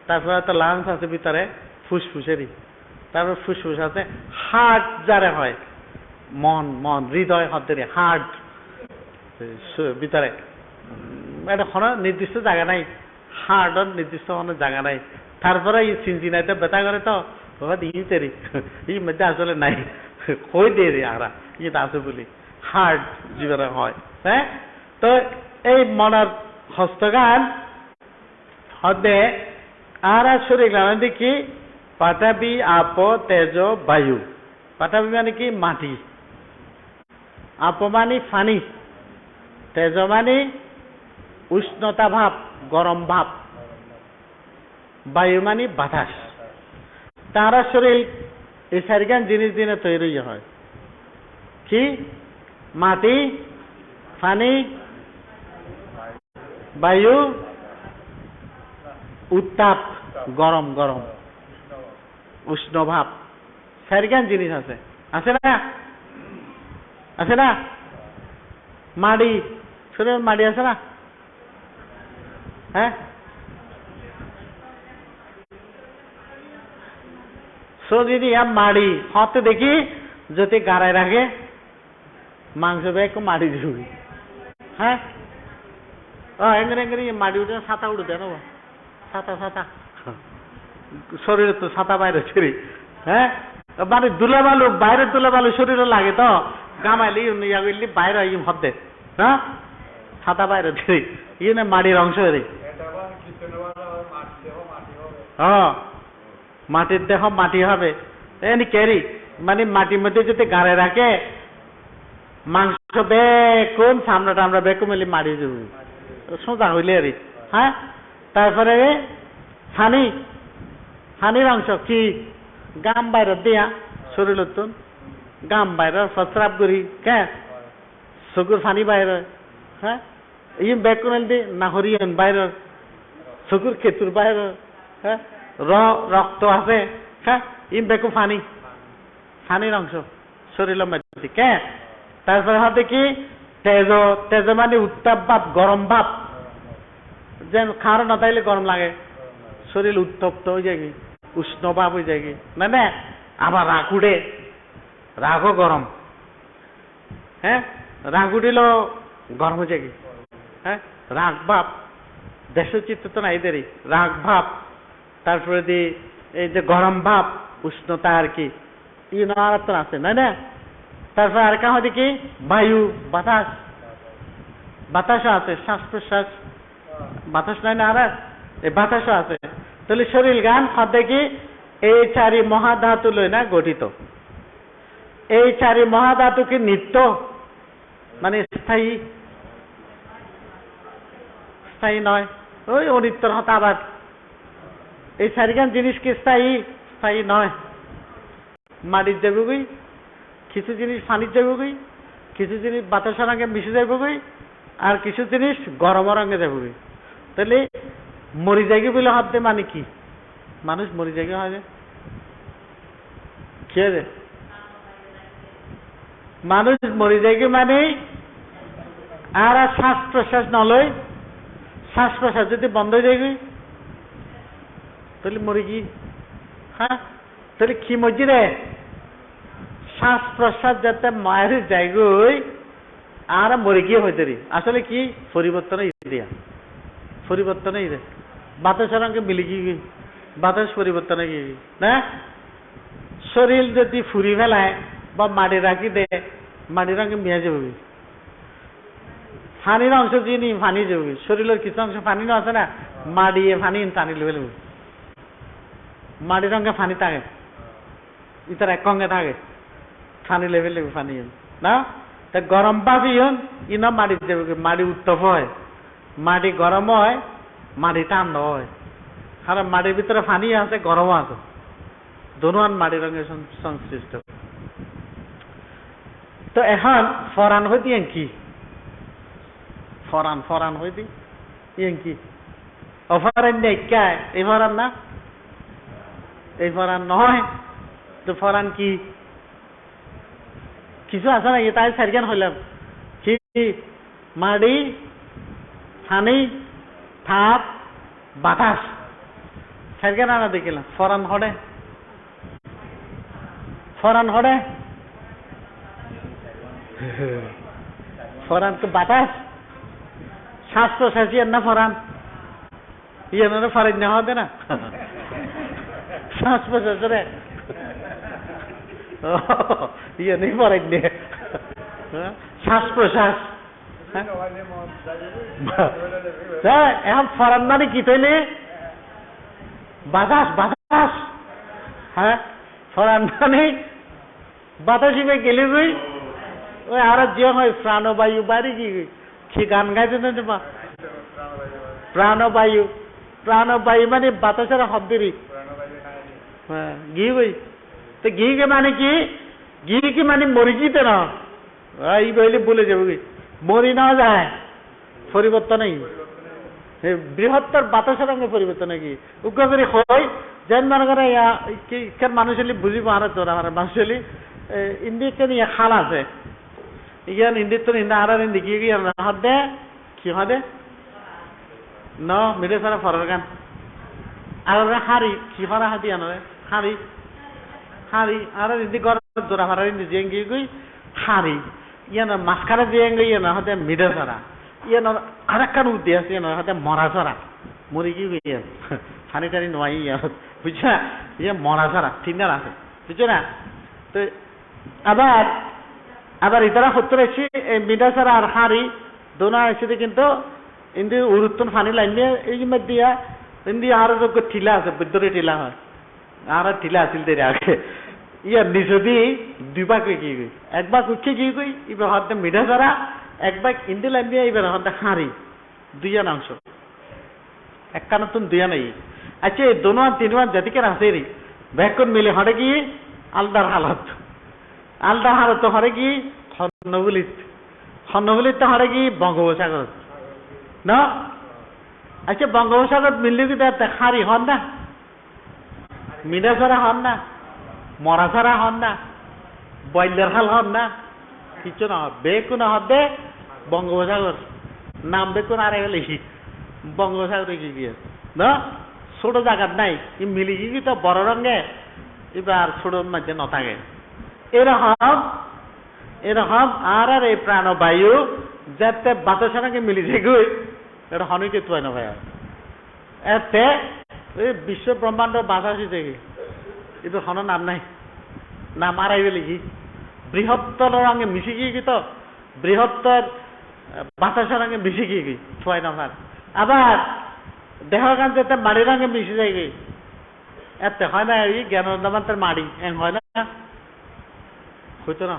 তারপরে তো লাংস আছে ভিতরে, ফুসফুসেরই, তারপর ফুসফুস আছে, হার্ট যারে হয়, মন মন হৃদয় হতে হার্ট ভিতরে, এটা কোনো নির্দিষ্ট জায়গা নাই, হার্টের নির্দিষ্ট কোনো জায়গা নাই। তারপরে এই চিনচিনাইতে ব্যথা করে তো ইতেরি এই মধ্যে আসলে নাই, কই দিয়ে রে আরা ইয়ে আছে বলি হার্ট জীবনে হয়। হ্যাঁ, তো এই মনের হস্তগান হতে আর শরীর দেখি পাঠাবি আপ তেজ বায়ু। পাঠাবি মানে কি মাটি, আপ মানে পানি, তেজ মানে উষ্ণতা ভাব, গরম ভাব, বায়ু মানে বাতাস। তারা শরীর এই চারিখান জিনিস দিনে তৈরি হয়, কি মাটি, পানি, বায়ু, উত্তাপ গরম গরম, উষ্ণ ভাব, চারিখান জিনিস আছে, আছে না? আছে না? মাড়ি, শরীর মাড়ি আছে না? হ্যাঁ, যদি মাড়ি হতে দেখি যদি গাড়ায় রাখে মাংস ব্যাগ মাড়ি দিবি। হ্যাঁ, এঙ্গরে এঙ্গরে মাড়ি উঠে ছাতা উঠে দেন, ছাতা ছাতা শরীরে তো ছাতা বাইরে ছেড়ে। হ্যাঁ, মানে দুলাবালু বাইরের দুলাবালু শরীরে লাগে তো গামাইলি ইয়া করলি বাইরে ইম হদ্দে হ্যাঁ সাদা বাইরে ইয়ে মাটির অংশ রে মাটির দেহ মাটি হবে এনি ক্যারি মানে মাটির মধ্যে যদি গাড়ে রাখে মাংস বেকুন সামনে টামরা বেকু মিলি মারি যাব সোজা হইলে আর হ্যাঁ তারপরে ফানি ফানির অংশ কি গাম বাইরে দিয়া শরীর তুন গাম বাইরে প্রস্রাব করি কে চকুর ফানি বাইরে হ্যাঁ ইম বেকুন দি নাহরিয়ন বাইরে চকুর কেতুর বাইরে হ্যাঁ রক্ত আছে হ্যাঁ ইম বেকু ফানি ফানির অংশ শরীরের মধ্যে কে তারপরে হাতে কি তেজ তেজ মানে উত্তাপ ভাব গরম ভাব যেন খাওয়ার না তাইলে গরম লাগে শরীর উত্তপ্ত হয়ে যায় উষ্ণ ভাব হয়ে যায় না না আবার রাগ উঠে রাগও গরম হ্যাঁ রাগ উঠিল গরম হয়ে যায় হ্যাঁ রাগ ভাব দেশচিত্ত তো না এদেরই রাগ ভাব তারপরে দি এই যে গরম ভাব উষ্ণতা আর কি ইনারাতন আছে না না তারপরে আর কাহা দেখি বায়ু বাতাস বাতাসও আছে শ্বাস প্রশ্বাস বাতাস নাই না আর এই বাতাসও আছে তাহলে শরীর গান খাদ্যে কি এই চারি মহাধাতু লই না গঠিত এই চারি মহাধাতু কি নিত্য মানে স্থায়ী স্থায়ী নয় ওই অনিত্যর হতা আবার এই চারিখান জিনিস কি স্থায়ী স্থায়ী নয় মাটির যাবগই কিছু জিনিস পানির যাবগই কিছু জিনিস বাতাসের রঙে মিশে যাবগই আর কিছু জিনিস গরম রঙে যাবগই তাহলে মরি যাইগে বলে হাতে মানে কি মানুষ মরি যাইগে হয় কি আছে মানুষ মরি যাইগে মানে আর শ্বাস প্রশ্বাস নলয় শ্বাস প্রশ্বাস যদি বন্ধ হয়ে যাইগে তাহলে মরি কি হ্যাঁ তাহলে কি মজি রে শ্বাস প্রশ্বাস যাতে মায়ের জায়গায় আর মরে গিয়ে হইতে রি আসলে কি পরিবর্তন দিয়া পরিবর্তন রে বাতাসের রঙে মিলে গিয়ে বাতাস পরিবর্তন গিয়ে না শরীর যদি ফুরি ফেলায় বা মাটি রাখি দে মাটির রঙে মিয়া যাবে ফানির অংশ যিনি ফানি যাবে শরীরের কিছু অংশ ফানি আছে না মাড়িয়ে ফানি টানি লেবে মাটির রঙে ফানি থাকে ইতার এক অঙ্গে থাকে ফানি লেভেল ফানি না তা গরম পাবি ইনা মাটি যাবে মাটি উত্তপ হয় মাটি গরম হয় মাটি ঠান্ডা হয় কারণ মাটির ভিতরে ফানি আছে গরম আছে দোনোয়ান মাটি রঙের সংশ্লিষ্ট তো এখন ফরান হইতে কি ফরান ফরান হইতে কি অফারেন নেই কে এই ফরান না এই ফরান নয় তো ফরান কি কিছু আছে না তাই সারিগান হইলাম কি মাড়ি ছানি থাপ বাতাস সারিগান আনা দেখিলাম ফরান হড়ে ফরান হড়ে ফরান তো বাতাস শ্বাস প্রশ্বাস ইয়ে না ফরান ইয়ে না ফরান না হবে না শ্বাস প্রশ্বাস রে ইয়ে নেই ফরান নিয়ে শ্বাস প্রশ্বাস এখন ফরান মানে কি তৈলে বাতাস বাতাস হ্যাঁ ফরান মানে বাতাস হিসেবে গেলে গই ওই আর যে হয় প্রাণবায়ু বাড়ি কি গান গাইতে না প্রাণবায়ু প্রাণবায়ু মানে বাতাসের শব্দেরই হ্যাঁ ঘি বই তো ঘি কে মানে কি ঘি কি মানে মরি গিতে না এই বইলে বলে যাবো কি মরি না যায় পরিবর্তন নেই বৃহত্তর বাতাসের রঙে পরিবর্তন নাকি উগ্র করে হয় যেন মনে করে মানুষ বুঝিব আর তোর আমার মানুষ ইন্ডিতে নিয়ে খাল আছে ইয়ান ইন্ডিত তো নিন্দা আর ইন্দি কি হাত দে কি হাতে ন মিলে সারা ফরার গান আর হারি কি ফরা হাতি আনরে হারি হারি আর ইন্দি গরম জোড়া ফারার ইন্দি জেঙ্গি গই হারি ইয়ান মাসখারা জেঙ্গি ইয়ান হাতে মিডে সারা ইয়ান আর একটা উদ্দে আছে ইয়ান হাতে মরা সারা মরি কি ইয়ান হানি টানি নয় ইয়ান বুঝছা ইয়ে মরা সারা ঠিক না আছে বুঝছো না? তো আবার আবার ইতারা সত্তর এসে মিঠা ছাড়া আর হাঁড়ি দোনা এসে কিন্তু ইন্দি উরুত্তন ফানি লাইন দিয়ে এই দিয়া ইন্দি আর ঠিলা আছে বিদ্যুরে ঠিলা হয় আর ঠিলা আছিল দেরি আগে ইয়ার নিচে দিয়ে দুইবার কই কি গই একবার কুচ্ছে কি গই এবার হতে মিঠা ছাড়া একবার ইন্দি লাইন দিয়ে এবার হতে হাঁড়ি দুইয়া অংশ একটা নতুন দুইয়া নাই। আচ্ছা এই দোনোয়ান তিনবার জাতিকে আছে রে ব্যাকন মিলে হরে কি আলদার হালত হরে কি খন্নগুলিত হরে কি বঙ্গোপসাগর না। আচ্ছা বঙ্গোপসাগর মিললে কি হারি হন না মিনা ছাড়া হন না মরা ছাড়া হন না বয়লের হাল হন না কিছু না বেকুন হবে বঙ্গোপসাগর নাম বেকুন আর লিখি বঙ্গোপসাগরে কি গিয়ে না ছোট জায়গার নাই মিলি কি তো বড় রঙে এবার ছোট মাঝে ন থাকে এরকম আর এই প্রাণবায়ু যাতে বাতাসের সঙ্গে মিলি যায় এটা হনকে তুই না ভাই এতে বিশ্ব ব্রহ্মাণ্ড বাতাসি থেকে এবার হন নাম নাই নাম আড়াই লিখি বৃহত্তর রঙে মিশি গিয়ে কি তো বৃহত্তর বাতাসের রঙে মিশি গিয়ে গই ছয় নম্বর আবার দেহ গান যাতে মাড়ি রঙে মিশে যায় গই এতে হয় না এই জ্ঞানদামান্তের মাড়ি এং হয় না হইতো না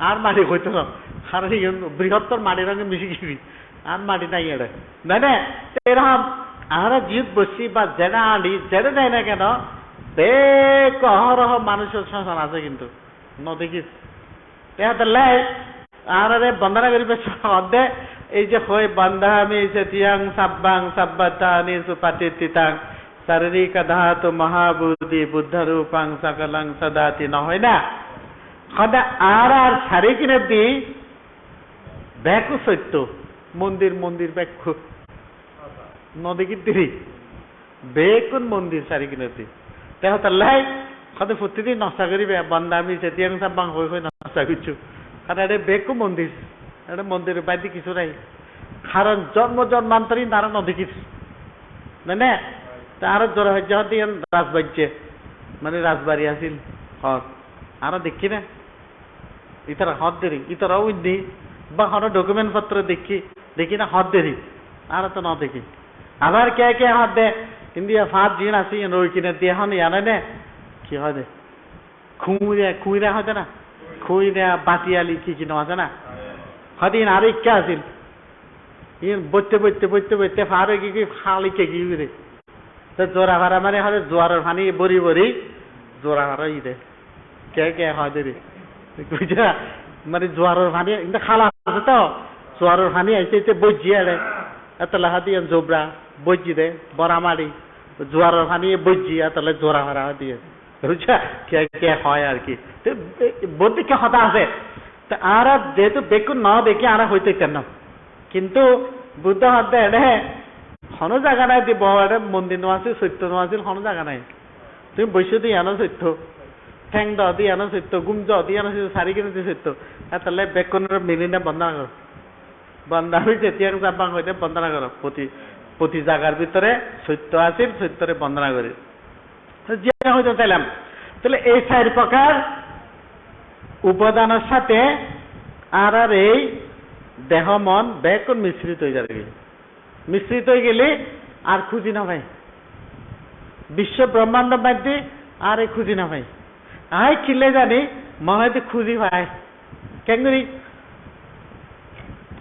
আর মাটি হইতো না কারণ বৃহত্তর মাটির রঙে মিশে গেবি আর মাটি নাই এটা না না এরকম আমরা জিত বসছি বা জেনা আনি জেনে দেয় না কেন বেক অহরহ মানুষের শ্মশান আছে কিন্তু নদেখিস লাই আর বন্দনা করিবে অর্ধে এই যে হয়ে বন্ধা আমি তিয়াং সাব্বাং সাব্বাতানি সুপাতি তিতাং শারীরিক ধাতু মহাবুদ্ধি বুদ্ধ রূপাং সকলাং সদাতি না হয় না সদায় আর সারি কিনে দি ব্যাকু সত্য মন্দির ব্যাকু নদী কিরি বেকুন মন্দির সারি কিনে দি দেহ তাল্লাই সদায় প্রতিদিন নষ্টা করিবে বন্ধা আমি তিয়াং সাব্বাং হয়ে হয়ে নষ্টা করছু কারণ এটা বেকু মন্দির এটা মন্দিরের বাইরে কিছু নাই কারণ জন্মান্তরী তারা নদী কিছু না তার জোর হচ্ছে রাজবাড়িছে মানে রাজবাড়ি আছিল হর আর দেখি না ইতারা হদ দেরি ইতারাও দি বা হর ডকুমেন্ট পত্র দেখি না হদ দেরি আর তো না দেখি আবার কে হদ দে ইন্ডিয়া ফাঁদ জিন আসি রই কিনে দিয়ে হন জানে না কি হয় দে খুঁড়া হয় না খুঁড়া বাতিয়ালি কি কিনো আছে না হদিন আর ইচ্ছা আছিল ইন বইতে ফার হয়ে কি খালিকে কি রে তো জোড়া ভাড়া মানে হয় জোয়ারের পানি বরি জোড়া ভাড়া দে কে হয় দেরি বুঝা মানে জোয়ারের পানি কিন্তু খালা আছে তো জোয়ারের পানি আইসে বজি আরে এত লাহা দিয়ে জোবরা বজি দে বড়া মারি জোয়ারের পানি বজি তাহলে জোড়া ভাড়া দিয়ে বুঝা কে হয় আর কি বদিকে হতা আছে তা আর যেহেতু বেকুন ন দেখি আর হইতে কেন কিন্তু বুদ্ধ হতে এনে কোনো জায়গা নাই দিব মন্দির নোয়াছিল সত্য নোয়াছিল কোনো জায়গা নাই তুমি বৈশ্য দিয়ে আনো সত্য ঠেং দ দিয়ে আনো সত্য গুম জ দিয়ে আনো সারি কিনে দিয়ে সত্য তাহলে বেকুনের মিলিনে বন্দনা করো বন্দা হয়েছে তিয়াং চাপাং হইতে বন্দনা করো প্রতি জায়গার ভিতরে সত্য আছিল সত্যরে বন্দনা করি যে হইতে চাইলাম তাহলে এই 4 প্রকার উপাদানের সাথে আর এই দেহ মন বেকুন মিশ্রিত হয়ে যাবে মিশ্রিত হয়ে গেলে আর খুঁজি না ভাই বিশ্ব ব্রহ্মাণ্ড মধ্যে আর এই খুঁজি না ভাই আয় খিলে জানি মনে খুঁজি ভাই কেন করি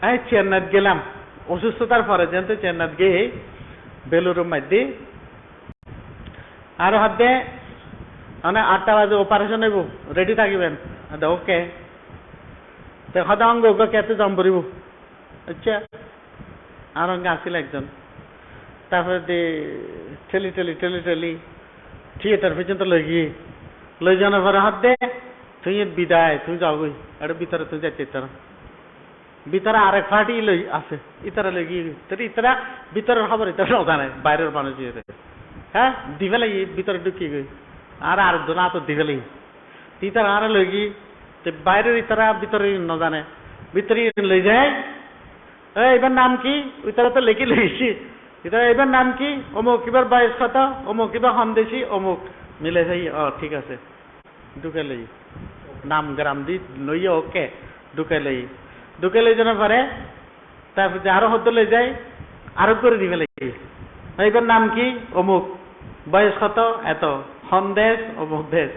আয় চেন্নাইত গেলাম অসুস্থতার পরে যেহেতু চেন্নাইত গিয়ে বেলুরুর মধ্যে আর হাতে মানে 8টা বাজে অপারেশন হইব রেডি থাকিবেন ওকে সদায় অঙ্গ কেতে জম পড়ব আচ্ছা আর অঙ্গে আসিল একজন তারপরে ঠেলি থিয়েটার পর্যন্ত লই যাওয়ার পরে হাত দে তুই বিদায় তুই যাবই এটা ভিতরে তুই যাইতে ইতারা ভিতরে আরেক পার্টি লই আছে ইতারা লই গিয়ে ইতারা ভিতরের খবর ইতারা জানে বাইরের মানুষ হ্যাঁ দিবেলাই ভিতরে ঢুকিয়ে গই আর আরেকজন তো দিবেলাই ইতারা আর লই গিয়ে বাইরের ইতারা ভিতরে ন জানে ভিতরে লই যায় এবার নাম কি ওই তারা তো লেখি লইছি এটা এবার নাম কি অমুক এবার বয়স কত অমুক এবার সন্দেশী অমুক মিলে যাই ঠিক আছে ঢুকালেই নাম গ্রাম দি লইয়া ওকে ঢুকালেই যেন পারে তারপর যে আরো হতে লই যায় আরো করে দিবে লাগে এবার নাম কি অমুক বয়স কত এত সন্দেশ অমুক দেশ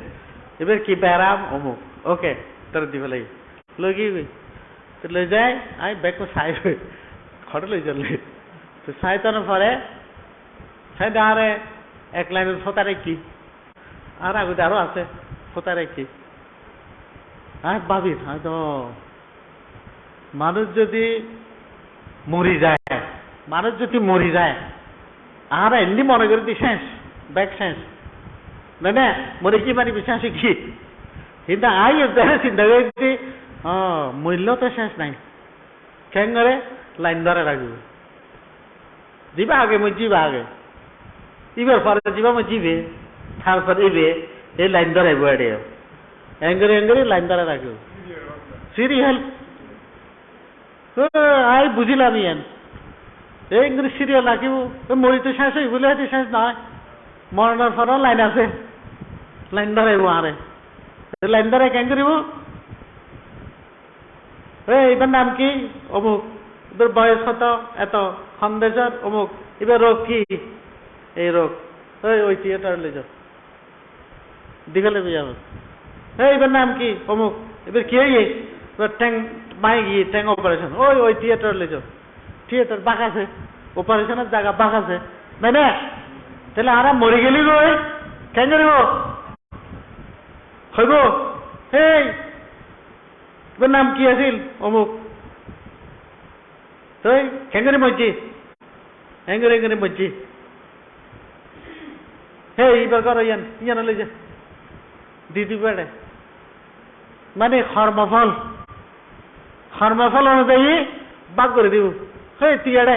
এবার কি ব্যারাম অমুক ওকে তোর দিবে লাগে লই লই যায় আই ব্যাগ সাই ঘরে লই চলে তো সাইতানো পরে সাই আরে এক লাইনের ফোতারে কি আর আগে আরো আছে ফোতারে কি আর ভাবি হয়তো মানুষ যদি মরি যায় আর এমনি মনে করি দি শেষ ব্যাগ শেষ না মরে কি মারি বিশ্বাস কি কিন্তু আই চিন্তা করি মূল্য তো শেষ নাই কেন করে লাইন ধরে রাখব যাবা আগে মই যাবা আগে ইবার পরে যাবা মই যাবে তারপর ইবে এই লাইন ধরাইব এড়ে এঙ্গরে লাইন ধরে রাখব সিরিয়াল আই বুঝিলাম ইয়ান এই সিরিয়াল রাখিব মরি তো শেষ হই বলে হয়তো শেষ নয় মরণের পরও লাইন আছে লাইন ধরাইব আরে লাইন ধরাই কেন করিব এবার নাম কি অমুক এবার বয়স কত এত সন্দেশর অমুক এবার রোগ কি এই রোগ ওই থিয়েটার লে যাও দীঘলে যাবো এবার নাম কি অমুক এবার কি এবার ট্যাং মাই গিয়ে ট্যাং অপারেশন ওই থিয়েটার লে যাও থিয়েটার বাঘ আছে অপারেশনের জায়গা বাঘ আছে নাই না তাহলে আর মরে গেলি ওই কেন করিব হইব এবার নাম কি আছিল অমুক তুই কেঙ্গরে মজ্জি এঙ্গরে মজ্জি এইবার কর ইয়ান লই যা দিদি বেড়ে মানে কর্মফল অনুযায়ী বাক করে দিব তুই এড়ে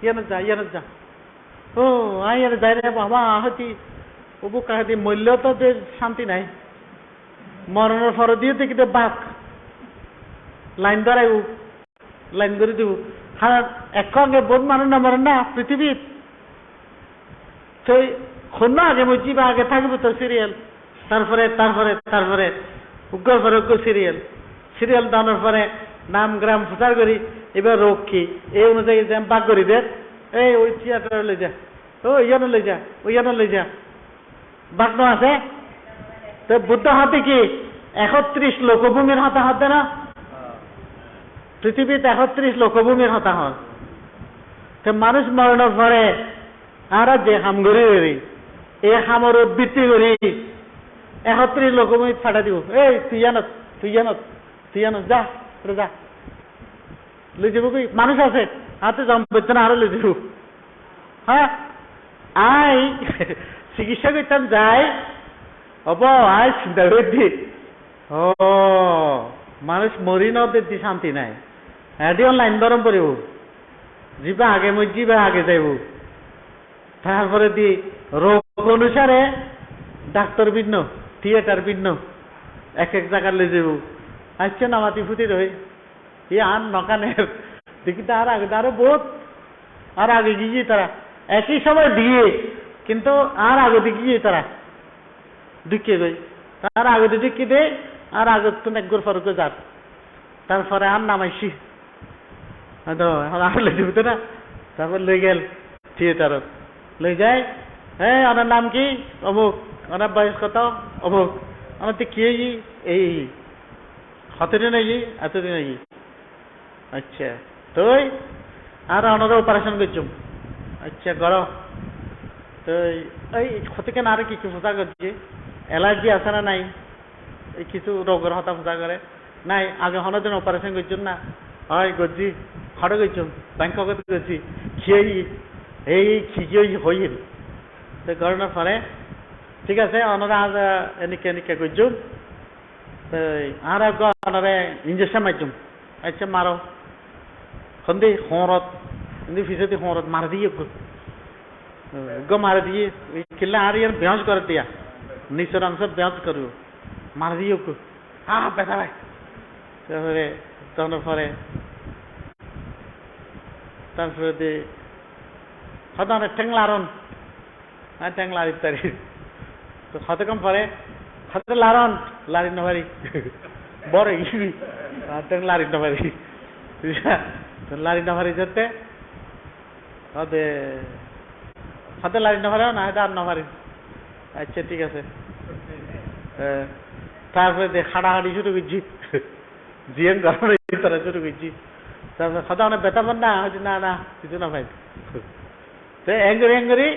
ইয়ান যা ও আই ইয়ান যাই রে বাবা হতি ওবু কাহাদি মূল্য তো শান্তি নাই মরণের ফর দিয়ে দেখি বাক লাইন ধরাইব লাইন করে দিব হ্যাঁ একসঙ্গে বহুত মানুষ না মরেন না পৃথিবীর সেই শূন্য আগে মজি বা আগে থাকবে তো সিরিয়াল তারপরে উগ্র পরে উগ্র সিরিয়াল দেওয়ানোর পরে নাম গ্রাম প্রচার করি এবার রোগ কি এই অনুযায়ী যে বাক করি দে ওই থিয়েটার লই যা ইয়ানো লই যা বাক ন আছে তো বুদ্ধ হাতে কি 31 লোকভূমির হতাহত না পৃথিবীতে 31 লোকভূমির হতাহত তো মানুষ মরণের পরে আর যে হাম করি এই হামর বৃত্তি করি 31 লোকভূমি ফাটা দিব তুই জানত যা লই যাব কি মানুষ আছে হাতে জম পেত না আরো লই যাব হ্যাঁ আই চিকিৎসা করতাম যাই হব আই চিন্তা করে মানুষ মরি ন দেখি শান্তি নাই এটিও লাইন গরম পড়ব যা আগে মজিবা আগে যাইব তারপরে দি রোগ অনুসারে ডাক্তার ভিন্ন থিয়েটার ভিন্ন এক জায়গার লই যাব আচ্ছা নামাতি ফুটি রই আন নকানের দেখি তার আগে আরো বহুত আর আগে গিয়ে তারা একই সময় দিয়ে কিন্তু আর আগে গিয়ে তারা ঢুকিয়ে দেয় তার আগে ঢুকিয়ে দেয় আর আগে তো একগর ফরকে যার তারপরে আর নামাইছি হয়তো এখন আর লই যাবো তো না তারপর লই গেল থিয়েটারত লই যায় ওনার নাম কি অমুক ওনার বয়স কত অমুক আমার তো কি এই কতদিন এতদিন আচ্ছা তুই আর ওনারা অপারেশন করছুম আচ্ছা করো তো এই ক্ষতি কেন আর কি পূজা করছি অ্যালার্জি আছে না নাই এই কিছু রোগের হতা পূজা করে নাই আগে হনদিন অপারেশন করছুন না হয় করছি খড়ে করছুম ব্যাংকক করছি খেয়ে এই খিচিয়ে হইল তো করানোর পরে ঠিক আছে ওনারা আজ এনেকে করছুম তো আর ওনারে ইঞ্জেকশন মারছুম আচ্ছা মারো সন্ধি হরত ফিসে হরত মার দিয়ে মার দিয়ে কিল্লা আর ইয়ার বেহস করে দিয়া নিচের অংশ বেহস করব মার দিয়ে ব্যথা ভাই তারপরে তারপরে হয়তো ঠেংলারন ঠেংলার ইত্যাদি কতক্ষণ পরে হাতে লারন লারি নভারি বড় ইবি লারি নভারি লারি নভারি যেতে হাতে হাতে লারি নভারি না হাতে আর নভারি আচ্ছা ঠিক আছে তারপরে হাঁটাহাঁটি শুরু করছি জিএম গরমের ভিতরে শুরু করছি তারপরে খাতা অনেক বেতাবেন না হচ্ছে না না কিছু না ভাই তো এঙ্গরি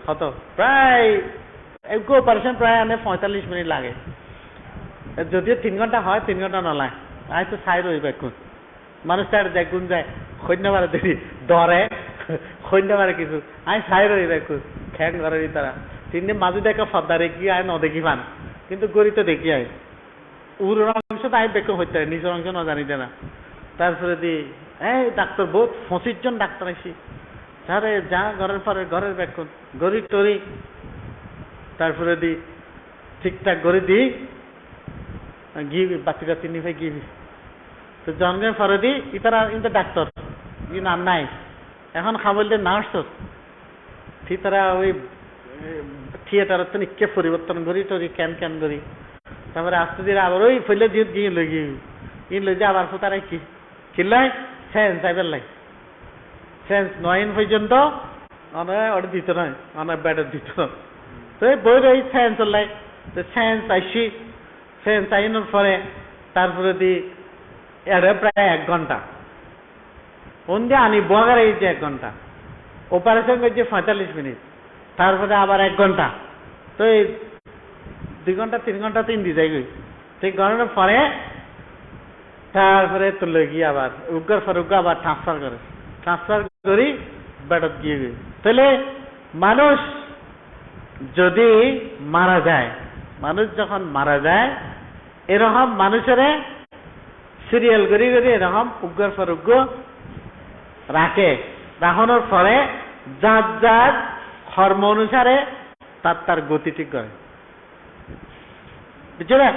কত প্রায় 1% প্রায় 45 মিনিট লাগে যদিও 3 ঘন্টা হয় 3 ঘন্টা নলায় আজ তো চাই রইব এখন মানুষ তার দেখুন যায় সৈন্যবারে দেখি দরে সৈন্যবারে কিছু আমি চাই রইব এখন খ্যাং ঘরের তারা 3 দিন মাঝে দেখা ফদ্দা দেখি আয় ন দেখি পান কিন্তু গড়ি তো দেখি আয় উড়োর অংশ তো আই বেকম হইতে নিচের অংশ না জানিতে না তারপরে দি এই ডাক্তার বহুত 25 জন ডাক্তার আইসি আরে যা ঘরের পরে ঘরের বেকন গড়ি টরি তারপরে দি ঠিকঠাক করে দি গিয়ে বাচ্চাটা তিনি ভাই গিয়ে তো জন্মের পরে দি ইতারা কিন্তু ডাক্তার ই নাম নাই এখন খাবলতে নার্স তারা ওই থিয়েটারের তো নিকে পরিবর্তন করি টরি ক্যান ক্যান করি তারপরে আস্তে ধীরে আবার ওই ফেলে দিয়ে গিয়ে লই গিয়ে লই যে আবার তারা কি কিনলাই সেন্স আইবার লাই সেন্স 9 পর্যন্ত ওটা দিত নয় অনেক ব্যাটার দিত তো এই বই এই সেন্স লাই তো সেন্স আইসি সেন্স আইনের পরে তারপরে দি এটা প্রায় 1 ঘন্টা ওন দিয়ে আনি বগার এই যে 1 ঘন্টা অপারেশন করছে 45 মিনিট তারপরে আবার 1 ঘন্টা তো এই 2 ঘন্টা 3 ঘন্টা 3 দিয়ে যাই ঠিক ঘন্টার পরে তারপরে তো লই গিয়ে আবার উগ্র ফরুগ্র আবার ট্রান্সফার করি বেড়ত গিয়ে তাহলে মানুষ যদি মারা যায় মানুষ যখন মারা যায় এরকম মানুষের সিরিয়াল করি করি এরকম উগ্র ফরুগ্র রাখে রাখানোর পরে যার যার কর্ম অনুসারে তার গতি ঠিক করে বুঝছো না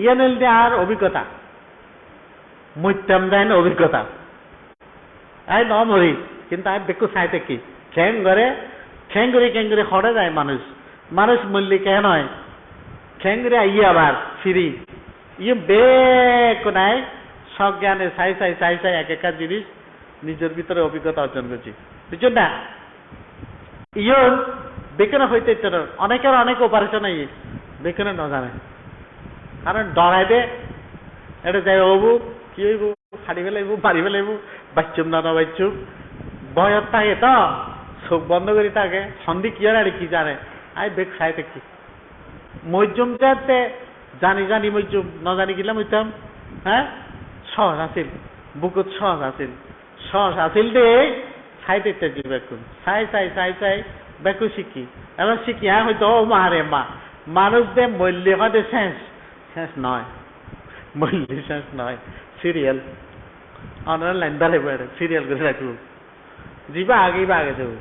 ইয়ানেল আর অভিজ্ঞতা মৈত্যাম দেয় না অভিজ্ঞতা আই ন মরি কিন্তু আমি বেকু চাইতে কি খ্যাং করে হরে যায় মানুষ মূল্য কেন হয় খ্যাং করে আইয়ে আবার ফিরি ইয়ে বেক নাই সজ্ঞানে চাই এক জিনিস নিজের ভিতরে অভিজ্ঞতা অর্জন করছি বুঝছো না ইয়ন বেকেনা হইতে অনেকের অনেক অপারেশন আই বেকেনা ন জানে কারণ ডরাই দে এটা যাই হবু কি হইব ফাড়ি ফেলাইব মারি ফেলাইব বাচ্চুম না বাচ্চুম ভয়ত থাকে তো চোখ বন্ধ করে থাকে সন্ধি কি আর কি জানে আই বেগ খাই থাকি মজ্জুম যাতে জানি মজ্জুম ন জানি গিলাম হইতাম হ্যাঁ সহজ আছিল বুকুত সহজ আছিল দে চাই দেখতে দি বেকুন চাই বেকু শিখি এবার শিখি হ্যাঁ হয়তো ও মারে মা মানুষ দে মূল্য হতে শেষ নয় মূল্য শেষ নয় সিরিয়াল অনলাইন দাঁড়াই বেড়ে সিরিয়াল করে রাখব যা আগে যাব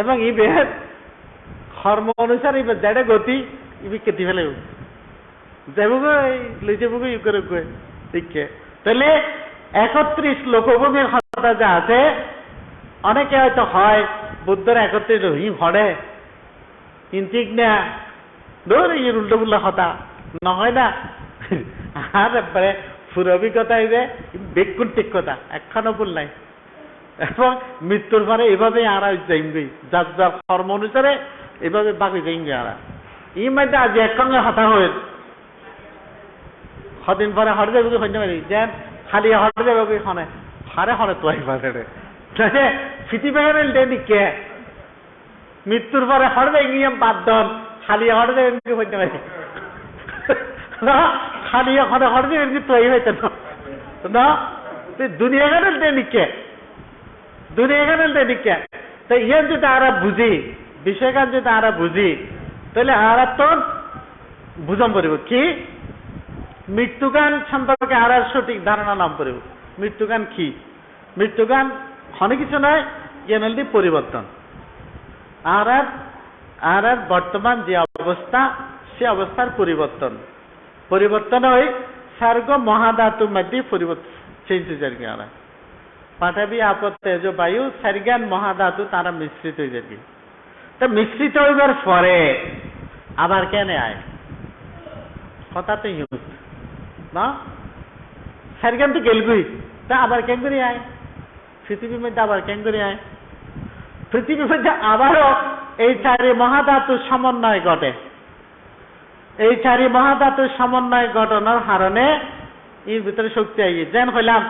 এবং ইবের কর্ম অনুসারে ইবে যেটা গতি ইবি কেটে ফেলেব যাবো লই যাবো ই করে ঠিক তাহলে 31 লোকভূমির কথা যা আছে অনেকে হয়তো হয় বুদ্ধর 31 হি হড়ে ঠিক না ধর এই উল্টো পুল্টা কথা নহয় না আর একবারে পুরো অভিজ্ঞতা যে বেকুন ঠিক কথা একখানো ভুল নাই এবং মৃত্যুর পরে এভাবে আরা যাইবি যার যার কর্ম অনুসারে এভাবে বাকি যাইবি আরা এই মধ্যে আজ একসঙ্গে হতা হয়ে কদিন পরে হরে যাবে হইতে পারি যে খালি হরে যাবে হনে হরে তো একবারে ফিটি বেগারেল দেনি কে মৃত্যুর পরে হরে যাই বাদন খালি হরে যাবে হইতে পারি খালি হরে যাবে তো এই হইতে না দুনিয়া গানের দেনি কে তো ইয়ে যদি আরা বুঝি বিষয়গান যদি আরা বুঝি তাহলে আরা তো বুঝাম পড়ব কি মৃত্যুগান সম্পর্কে আরা সঠিক ধারণা নাম পড়ব মৃত্যুগান কি মৃত্যুগান অনেক কিছু নয় জেনারেলি পরিবর্তন আর বর্তমান যে অবস্থা সে অবস্থার পরিবর্তন হয় সার্গ মহাধাতুর মধ্যে পরিবর্তন চেঞ্জ হয়ে যাবে আরা পাঠাবি আপদ তেজ বায়ু সারিগান মহাধাতু তারা মিশ্রিত হয়ে যাবে তা মিশ্রিত হইবার পরে আবার কেন আয় কথাতে ইউজ না সারিকান তো গেলগুই তা আবার কেন করে আয় পৃথিবীর মধ্যে আবার কেন করে আয় পৃথিবীর মধ্যে আবারও এই চারি মহাধাতুর সমন্বয় ঘটে এই চারি মহাধাতুর সমন্বয় ঘটনার কারণে এর ভিতরে শক্তি আই যেন হইলাম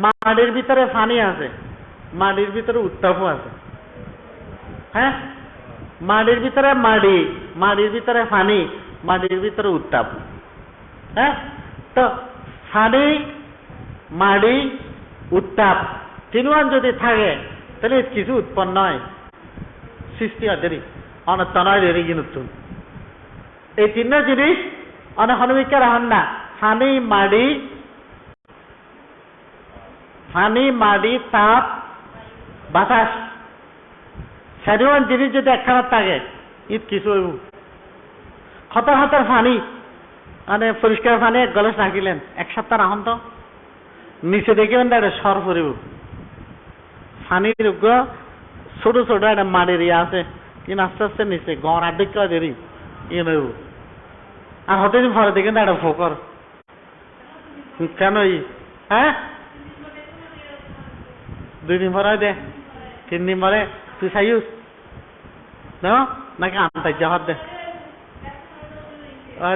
মাটির ভিতরে পানি আছে মাটির ভিতরে উত্তাপও আছে হ্যাঁ মাটির ভিতরে মাটির ভিতরে পানি মাটির ভিতরে উত্তাপ হ্যাঁ তো পানি মাটি উত্তাপ তিনওয়ান যদি থাকে তাহলে কিছু উৎপন্ন হয় সৃষ্টি হয় দেরি অনেক তনয় দেরি কিন্তু এই তিন জিনিস অনেক হনবিকা রাখেন না পানি মাটি তাপ বাতাস চারিওয়ান জিনিস যদি একখানা থাকে ঈদ কিছু হইব হতার হতার পানি মানে পরিষ্কার পানি এক গলাস রাখিলেন এক সপ্তাহ রাখুন তো নিচে দেখবেন একটা সর পড়িব পানির ছোট ছোট একটা মাটির ইয়ে আছে কিন্তু আস্তে আস্তে নিচে গড়া দিকে দেরি ইয়ে নইব আর হতে দিন পরে দেখেন একটা ফোকর কেন হ্যাঁ 2 দিন পরে দে 3 দিন পরে তুই চাইস না নাকি আনতে যাওয়ার দে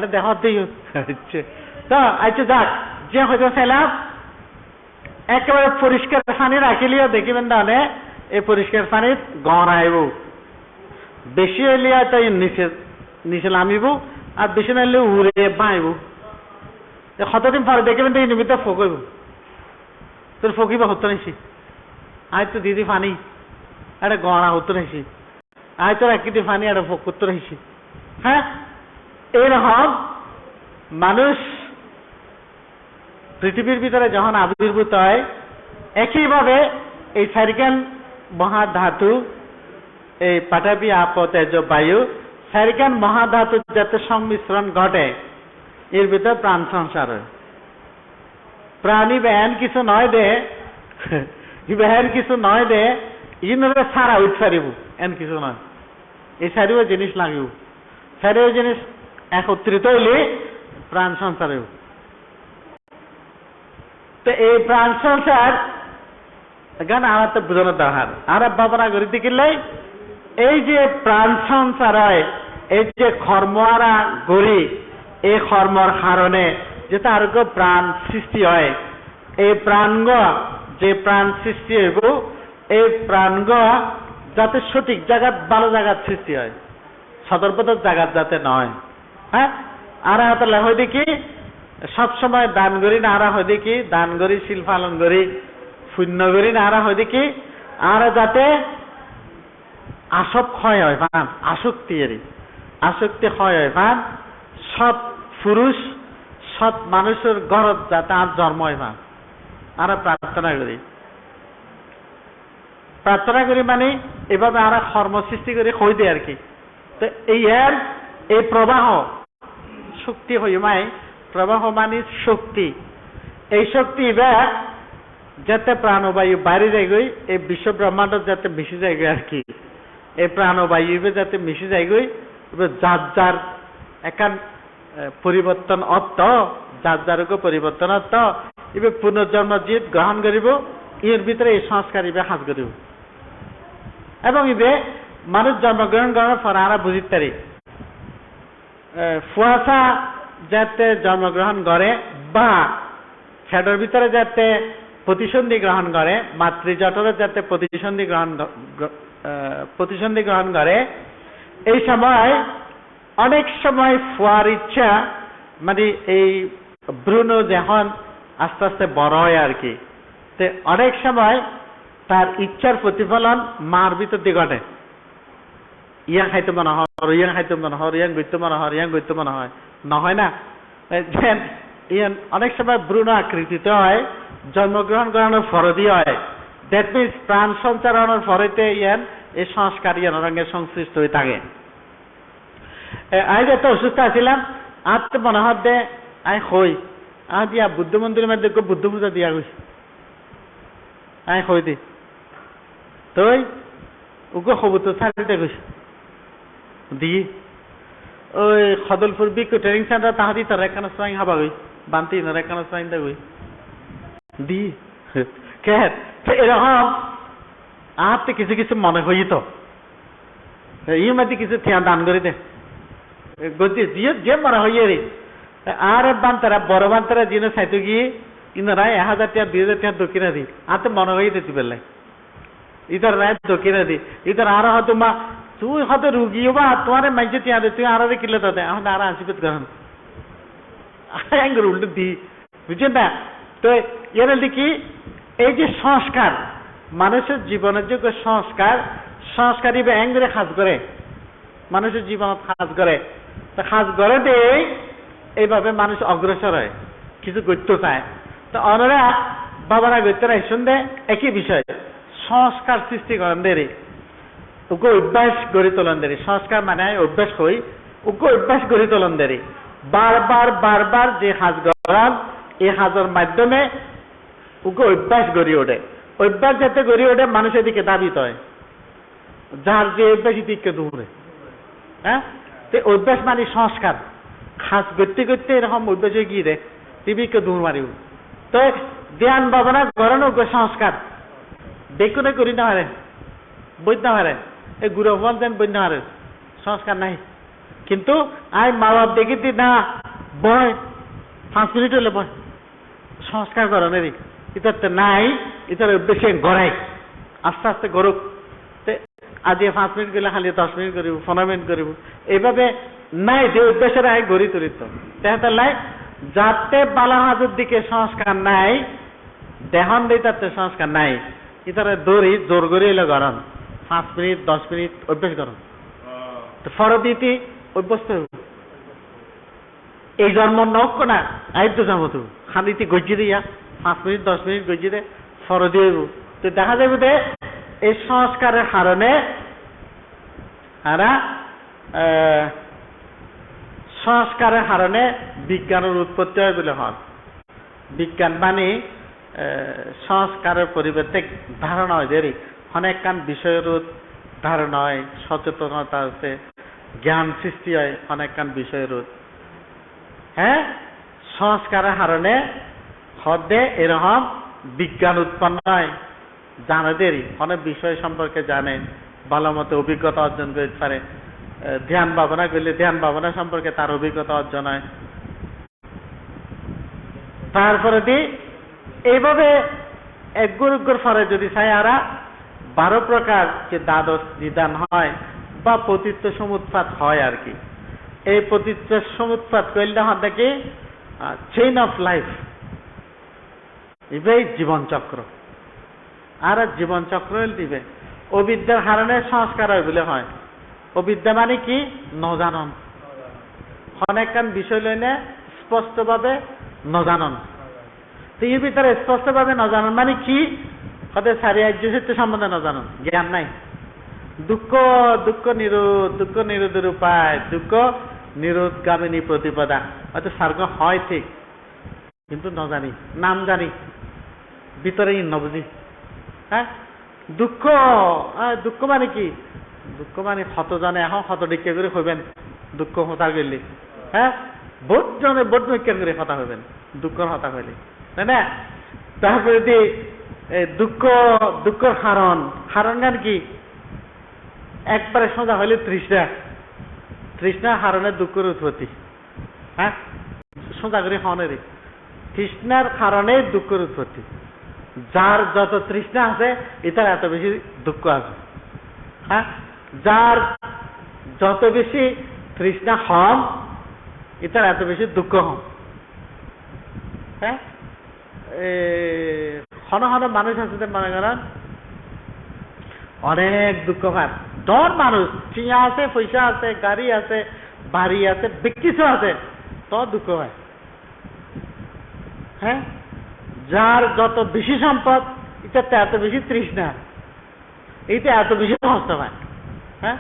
দেখার দিই তো আচ্ছা যাক যে হয়তো চাইলাম একেবারে পরিষ্কার পানি রাখিলেও দেখিবেন তাহলে এই পরিষ্কার পানির গড় আইব বেশি হইলে তো নিচে নিচে নামিব আর বেশি নাইলে উড়ে বাঁইব কতদিন পরে দেখবেন তো এই নিমিত্ত ফকইব তোর ফকিবা হতো নাইছি আজ তো দিদি পানি একটা গড়া হতো নাইছি আজ তোর এক কেজি পানি একটা ফোক করতে রয়েছি হ্যাঁ এরকম মানুষ পৃথিবীর ভিতরে যখন আবির্ভূত হয় একইভাবে এই চারিখান মহাধাতু এই পাঠাবি আপ তেজ বায়ু চারিখান মহাধাতুর যাতে সংমিশ্রণ ঘটে এর ভিতরে প্রাণ সংসার হয় প্রাণী বেহেন কিছু নয় দে বেহেন কিছু নয় দে ইনরে সারা উঠ সারিব এন কিছু নয় এই সারিব জিনিস লাগিব সারিব জিনিস একত্রিত হইলে প্রাণ সংসার হইব তো এই প্রাণ সংসার গান আমার তো বোঝানোর দরকার আর ভাবনা করে দেখিলে এই যে প্রাণ সংসার হয় এই যে কর্মরা গড়ি এই কর্মর কারণে যেটা আর প্রাণ সৃষ্টি হয় এই প্রাণগ যে প্রাণ সৃষ্টি হইব এই প্রাণগ যাতে সঠিক জায়গার ভালো জায়গার সৃষ্টি হয় সদর্পতার জায়গার যাতে নয় হ্যাঁ আর হাতে হয় দেখি সবসময় দান করি না আরা হয় দেখি দান করি শিল পালন করি শূন্য করি না আরা হয় দেখি আর যাতে আসক্ত হয় পান আসক্তি আসক্তি হয় পান সৎ পুরুষ সৎ মানুষের ঘরত যাতে আর জন্ম হয় পান আমরা প্রার্থনা করি মানে এভাবে আমরা কর্ম সৃষ্টি করে হই দেয় আর কি তো এই প্রবাহ শক্তি হইমাই প্রবাহ মানে শক্তি এই শক্তি এবার যাতে প্রাণবায়ু বাইরে যায়গই এই বিশ্ব ব্রহ্মাণ্ড যাতে মিশে যায়গই আর কি এই প্রাণবায়ু যাতে মিশে যায়গই যার যার একান পরিবর্তন অর্থ যার যারকে পরিবর্তন অর্থ এবার পুনর্জন্ম জিত গ্রহণ করিব এর ভিতরে এই সংস্কার এবার হাজ করিব এবং এবার মানুষ জন্মগ্রহণ করার পর আমরা বুঝিতে পারি ফুয়াশা যাতে জন্মগ্রহণ করে বা ফ্যাটের ভিতরে যাতে প্রতিসন্ধি গ্রহণ করে মাতৃজঠরে যাতে প্রতিসন্ধি গ্রহণ করে এই সময় অনেক সময় ফুয়ার ইচ্ছা মানে এই ভ্রূণ যখন আস্তে আস্তে বড় হয় আর কি অনেক সময় তার ইচ্ছার প্রতিফলন মার ভিতর দিয়ে ঘটে ইয়াং খাইতে মনে হয় ইয়াং খাইতে মনে হয় ইয়াং গইতে মনে হয় ইয়াং গইতে মনে হয় নহয় না ইয়ান অনেক সময় ভ্রূণ আকৃতিতে হয় জন্মগ্রহণ করানোর ফরদি হয় দ্যাট মিনস প্রাণ সঞ্চারণের ফরেতে ইয়ান এই সংস্কার ইয়ান রঙের সংশ্লিষ্ট হয়ে থাকে আমি এত অসুস্থ আছিলাম আর তো মনে হয় দে আমি হই দিয়া বুদ্ধ মন্দিরের মধ্যে বুদ্ধ পূজা দিয়া গেছি আমি হই দি তুই ওকে খবর তো ছাড়িতে গেছি দি ওই খদলপুর বিকু ট্রেনিং সেন্টার তাহাদি তার এখানে সাইন হাবা গই বান্তি না এখানে সাইন দা গই দি কে এরকম আপনি কিছু কিছু মনে হই তো এই মধ্যে কিছু থিয়া দান করে দে গতি যে যে মনে হই রে আর বান্তারা বড় বান্তারা জিনে সাইতো গিয়ে ইনারা 1000 টাকা 2000 টাকা দক্ষিণা দি আর তো মনে হই দিতে পারলে ইতার রায় দক্ষিণা দি ইতার আর হয়তো মা তুই হয়তো রুগী বা তোমার মাইজে টিয়া দে তুই আর কিলে তো দে এখন আর আশীর্বাদ করেন উল্টো দি বুঝছেন না তো এর কি এই যে সংস্কার মানুষের জীবনের যোগ্য সংস্কারী অ্যাঙ্গরে কাজ করে মানুষের জীবনত কাজ করে তো কাজ করে দেই এইভাবে মানুষ অগ্রসর হয় কিছু করতে চায় তো অনরা বাবারা করতে নাই শুনবে একই বিষয় সংস্কার সৃষ্টি করেন দেরি ওকে অভ্যাস গড়ে তোলেন দেরি সংস্কার মানে অভ্যাস হই ওকে অভ্যাস গড়ে তোলেন দেরি বারবার যে কাজ করান এই কাজের মাধ্যমে ওকে অভ্যাস গড়ে ওঠে অভ্যাস যাতে গড়ে ওঠে মানুষের দিকে দাবিত হয় যার যে অভ্যাস দিকে দূরে হ্যাঁ তো অভ্যাস মানে সংস্কার কাজ করতে করতে এরকম অভ্যাস হয়ে গিয়ে দেয় টিভিকে দূর মারিব তো ধ্যান ভাবনা করানো সংস্কার দেখুনে করি না হারে বই না হারে এই গুরু দেন বই না হারে সংস্কার নাই কিন্তু আই মা বাপ দেখি না বয় 5 মিনিট হলে বয় সংস্কার করানোরই ইতার তো নাই ইতার অভ্যেসে গড়াই আস্তে আস্তে গড়ুক আজ 5 মিনিট গেলে খালি 10 মিনিট করিব 15 মিনিট করিব এইভাবে নাই যে অভ্যাসের আয় গড়ি তুলিত তেহাতে লাই যাতে বালাহাজের দিকে সংস্কার নাই দেহন দেই তাতে সংস্কার নাই ইতারে দৌড়ি জোর করে এলে গরম 5 মিনিট 10 মিনিট অভ্যাস করুন ফরদিতি অভ্যস্ত এই জন্ম নক না আইত জন্ম তো খানিতি গজি দিয়া 5 মিনিট 10 মিনিট গজি দে ফরদি হইব তো দেখা যাবে যে এই সংস্কারের কারণে সংস্কারের কারণে বিজ্ঞানের উৎপত্তি হয় বলে হন বিজ্ঞান মানে সংস্কারের পরিবর্তে ধারণা হয় দেরি অনেক কান বিষয়ের ধারণা হয় সচেতনতা আছে জ্ঞান সৃষ্টি হয় অনেক কান বিষয়ের হ্যাঁ সংস্কারের কারণে হদে এরকম বিজ্ঞান উৎপন্ন হয় জানেদেরই অনেক বিষয় সম্পর্কে জানে ভালো মতো অভিজ্ঞতা অর্জন করতে পারে ধ্যান ভাবনা করলে ধ্যান ভাবনা সম্পর্কে তার অভিজ্ঞতা অর্জন হয় তারপরে এইভাবে একগুর ফলে যদি চাই আরা 12 প্রকার যে দ্বাদশ নিদান হয় বা পতিত্ব সমুৎপাত হয় আর কি এই পতিত্ব সমুৎপাত করলে হতে কি চেইন অফ লাইফ এটাই জীবন চক্র আর জীবন চক্র দিবে অবিদ্যার কারণে সংস্কার হয় বলে হয় অবিদ্যা মানে কি নজানন অনেক কান বিষয় লইনে স্পষ্টভাবে নজানন তো এর ভিতরে স্পষ্টভাবে নজানন মানে কি হতে সারি আর্য সম্বন্ধে নজানন জ্ঞান নাই দুঃখ নিরোধের উপায় দুঃখ নিরোধগামিনী প্রতিপদা হয়তো স্বর্গ হয় ঠিক কিন্তু নজানি নাম জানি ভিতরে নবুঝি হ্যাঁ দুঃখ মানে কি দুঃখ মানে ক্ষত জানে এখন ক্ষত ডিকে করে হইবেন দুঃখ হতা গেলি হ্যাঁ বহুত জনে বহুত বিজ্ঞান করে হতা হইবেন দুঃখর হতা হইলে তাই না তারপরে দুঃখর হারণ গান কি একবারে সোজা হইলে তৃষ্ণা হারণের দুঃখের উৎপত্তি হ্যাঁ সোজা করে হনের তৃষ্ণার কারণে দুঃখের উৎপত্তি যার যত তৃষ্ণা আছে এটার এত বেশি দুঃখ আছে হ্যাঁ যার যত বেশি তৃষ্ণা হন এটার এত বেশি দুঃখ হন হ্যাঁ হন মানুষ আছে মনে করেন অনেক দুঃখ পায় ধর মানুষ চিয়া আছে পয়সা আছে গাড়ি আছে বাড়ি আছে কিছু আছে তো দুঃখ হয় হ্যাঁ যার যত বেশি সম্পদ এটাতে এত বেশি তৃষ্ণা এইটা এত বেশি কষ্ট হয় হ্যাঁ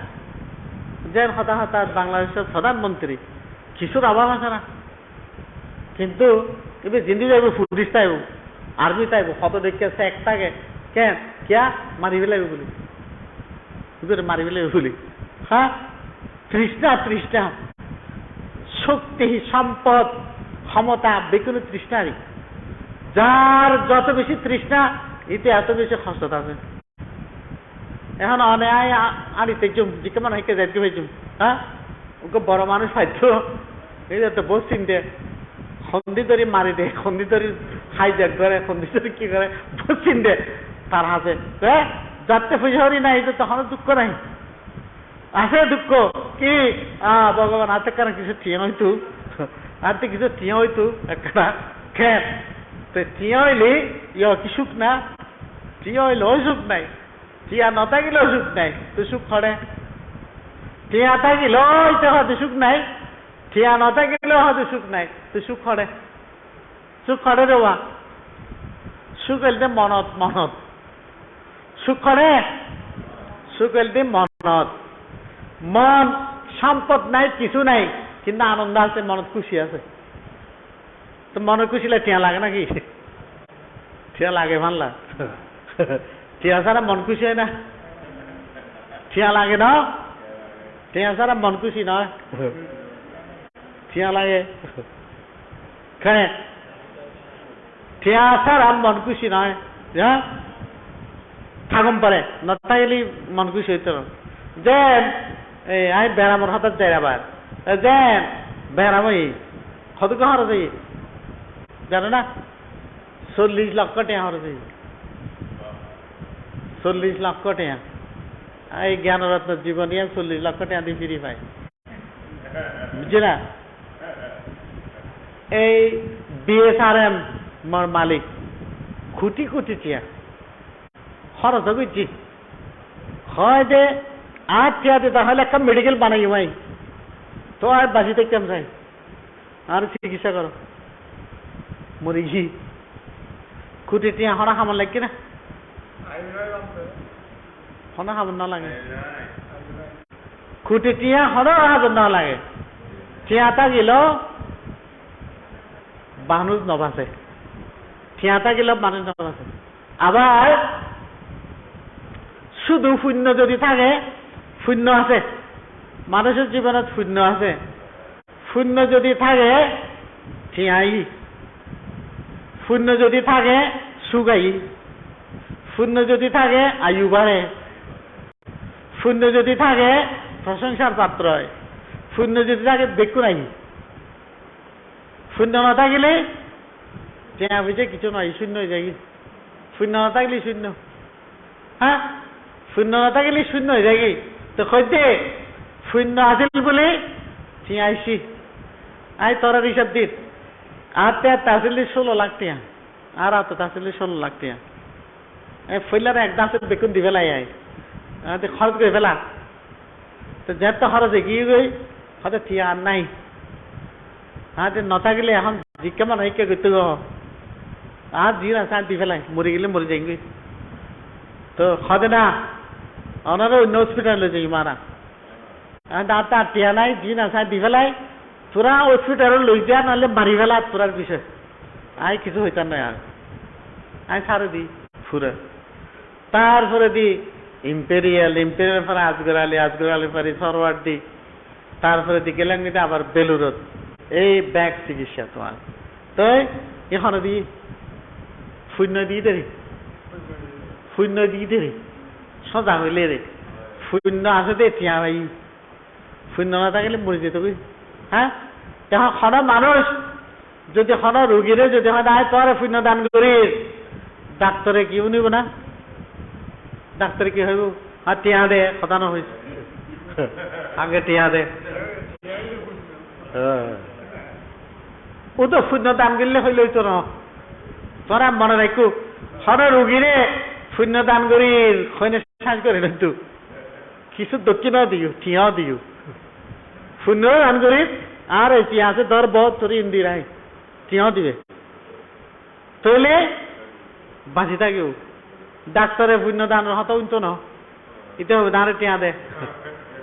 যে হতাহত বাংলাদেশের প্রধানমন্ত্রী কিছুর অভাব আছে না কিন্তু এবার জিন্দি যাইব পুলিশ তাইব আর্মি তাইব কত দেখে একটাকে কেন কিয়া মারি ফেলাইব বলি মারি ফেলাইব বলি হ্যাঁ তৃষ্ণা শক্তি, সম্পদ, ক্ষমতা, বেকুনো তৃষ্ণারই। যার যত বেশি তৃষ্ণা এতে এত বেশি খসত আছে। এখন অনেক আড়িতে জুম যে কেমন হেঁকে যাইতে হয়েছুম, হ্যাঁ ওকে বড় মানুষ পাইতো এই তো বসিন দে খন্দি ধরি মারি দে, খন্দি ধরি হাইজ্যাক করে, খন্দি ধরি কি করে বসিন দে তার হাতে। হ্যাঁ যাতে পয়সা হরি নাই তো তখন দুঃখ নাই, আছে দুঃখ কি ভগবান হাতে কারণ কিছু টিয়া হইতু, হাতে কিছু টিয়া হইতু একটা খেপ তো টিয়া হইলে কি সুখ না, টিয়া হইলেও সুখ নাই, টিয়া নথাকিলেও সুখ নাই, তো সুখ খড়ে। টিয়া থাকিলেও হয়তো সুখ নাই, টিয়া নথাকিলেও হয়তো সুখ নাই, তো সুখ খড়ে। সুখ খড়ে রেওয়া সুখ হইলে মনত, মনত সুখ খড়ে, সুখ হইলে মনত। মন সম্পদ নাই, কিছু নাই, কিন্তু আনন্দ আছে, মনত খুশি আছে। তো মনে খুশি লাগে টিয়া লাগে নাকি? টিয়া লাগে ভাল্লা, টিয়া ছাড়া মন খুশি হয় না, টিয়া লাগে না, টিয়া ছাড়া মন খুশি নয়, টিয়া লাগে। টিয়া ছাড়া মন খুশি নয়, হ্যাঁ থাকুন পারে না থাকলে মন খুশি হইতো না। যে আমি বেড়ামর হঠাৎ যাই আবার যে বেড়ামই কত খরচ হই জানো না? 40 লক্ষ টাকা খরচ হই, 40 লক্ষ টাকা। এই জ্ঞানরত্ন জীবনী 40 লক্ষ টাকা দিয়ে ফিরি পাই, বুঝছি না? এই BSRM মালিক কোটি কোটি টিয়া খরচ করছি, হয় যে আর টিয়া দিতে হলে একটা মেডিকেল বানাই ভাই, তো আর বাঁচি থাকতাম চাই, আর চিকিৎসা করো মরি ঘি কোটি টিয়া হরা খাবার লাগে না, হরা খাবার না লাগে, কোটি টিয়া হরা খাবার না লাগে। টিয়াটা গেল মানুষ নবাসে, টিয়াটা গেল মানুষ নবাসে। আবার শুধু শূন্য যদি থাকে, শূন্য আছে মানুষের জীবনত, শূন্য আছে, শূন্য যদি থাকে টিয়াই, শূন্য যদি থাকে সুগাই, শূন্য যদি থাকে আয়ু বাড়ে, শূন্য যদি থাকে প্রশংসার পাত্র হয়, শূন্য যদি থাকে বেকু নাই। শূন্য না থাকিলে টিয়া বুঝে কিছু নয়, শূন্য হয়ে যায়। শূন্য না থাকলে শূন্য, হ্যাঁ শূন্য না থাকলে শূন্য হয়ে যায়। তো কইতে শূন্য আছিল বলে টিয়া আইসি, আই তোরা হিসাব দিন আর আসলে 16 লাখ টিয়া, আর তো আসলে 16 লাখ টিয়া। ফইলার এক দাঁতের বেকুন দি ফেলাই আয় খরচ করে ফেলা, তো যে তো খরচ এগিয়ে গই হয়তো টিয়া আর নাই। হ্যাঁ ন থাকলে এখন জি কেমন হইকে করতে গো, আর জি না দি ফেলাই, মরে গেলে মরে যাই। তো খদে না ওনারা অন্য হসপিটালে যাই মারা, তার টিয়া নাই, জি না দি ফেলাই, তোরা হসপিটালে লই যা, নাহলে মারি ফেলা তোরার বিষয়। আই কিছু হইতার নাই, আর আই ছাড়ে দি ফুরে। তারপরে দি ইম্পেরিয়াল, ইম্পেরিয়াল পরে আজগর আলী, আজগর আলী পরে সরওয়ার দি, তারপরে দি গেলাম দিতে আবার বেলুরত। এই ব্যাগ চিকিৎসা তোমার তো এখানে দি শূন্য দিয়ে দেরি, শূন্য দিয়ে দেরি সজা হইলে রে শূন্য আছে দে টিয়া ভাই, শূন্য না থাকলে মরে যেত। হ্যাঁ এখন খনা মানুষ যদি খনা রুগীরে যদি হয় তোরে শূন্য দান করি, ডাক্তারে কি নিব না, ডাক্তারে কি হইব আর টিয়া দে খতানো হয়েছে আগে টিয়া দে। ও তো শূন্য দান করলে হইলে হইতো না। তোরা মনে রাখো খনা রুগীরে শূন্য দান করি খৈনে সাজ করে কিন্তু কিছু দক্ষিণাও দিও, টিয়াও দিও, শূন্য দান করি। আর এই টিয়া আছে ধর বহুত তোর ইন্দিরাই টিয়াও দিবে, তাহলে বাঁচি থাকিও। ডাক্তারে শূন্য দান হতো উনতো না, এটা হবে দাঁড়ে টিয়া দে,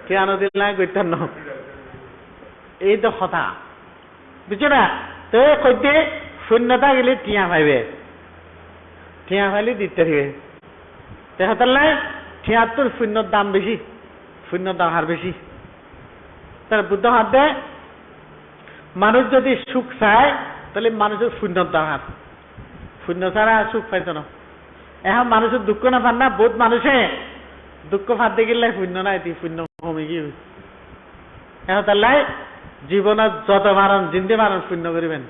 টিয়া নদিল নাই করতেন না, এই তো কথা বুঝছো না? তো কইতে শূন্যতা গেলে টিয়া পাইবে, টিয়া পাইলে দিতে দিবে। তেহাতার লাই টিয়ার তোর শূন্যর দাম বেশি, শূন্যর দাম হার বেশি। তার বুদ্ধ হাত দে মানুষ যদি সুখ চায় তাহলে মানুষের শূন্য দরকার, শূন্য ছাড়া সুখ পাইতো না। এখন মানুষের দুঃখ না পান না, বহুত মানুষে দুঃখ ফাঁদতে গেলে শূন্য নাই, শূন্য কমে গিয়ে এখন তাহলে জীবনের যত মারণ জিন্দে মারণ শূন্য করিবেন।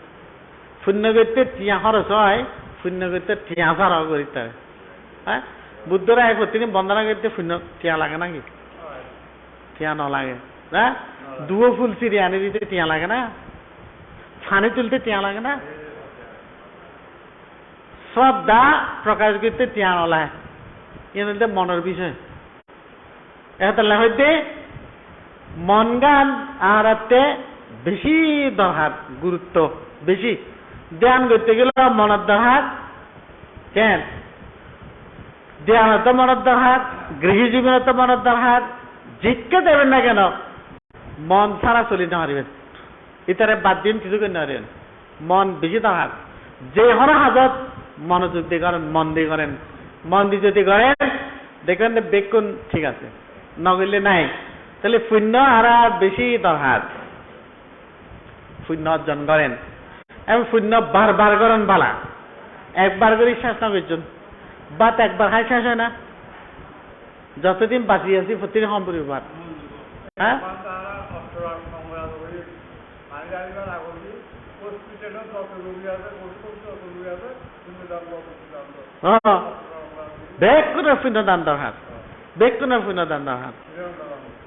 শূন্য করতে টিয়া খরচ হয়, শূন্য করতে টিয়া ছাড়াও করিতে হয়। হ্যাঁ, বুদ্ধরা এক তিনি বন্দনা করতে শূন্য টিয়া লাগে নাকি? টিয়া ন লাগে না? দুয়ো ফুল চিড়ি আনি দিতে টিয়া লাগে না? ফানি তুলতে টিয়া লাগে না? শ্রদ্ধা প্রকাশ করতে টিয়া নলায়, এতে মনের বিষয়। এতলা হইতে মন গান আহারাতে বেশি দরকার, গুরুত্ব বেশি। ধ্যান করতে গেলে মনের দরকার, কেন ধ্যান তো মনের দরকার, গৃহী জীবনে তো মনের দরকার। জিজ্ঞা দেবেন না কেন, মন ছাড়া চলিতে পারিবেন, ইতারে বাদ দিন কিছু করতে পারিবেন। মন বেশি দরকার। যে হর হাজত মনোযোগ দিয়ে করেন, মন দিয়ে করেন, মন দিয়ে যদি করেন দেখবেন বেকুন ঠিক আছে, নগরলে নাই। তাহলে পুণ্য আর বেশি দরকার, পুণ্য অর্জন করেন এবং পুণ্য বারবার করেন বালা। একবার করে শেষ না করছেন, বাত একবার খাই শেষ হয় না। যতদিন বাঁচি আছি প্রতিদিন সম্পূর্ণ বাদ। হ্যাঁ, বেকুনের পুণ্য দান দরকার, বেকুনের পুণ্য দান দরকার।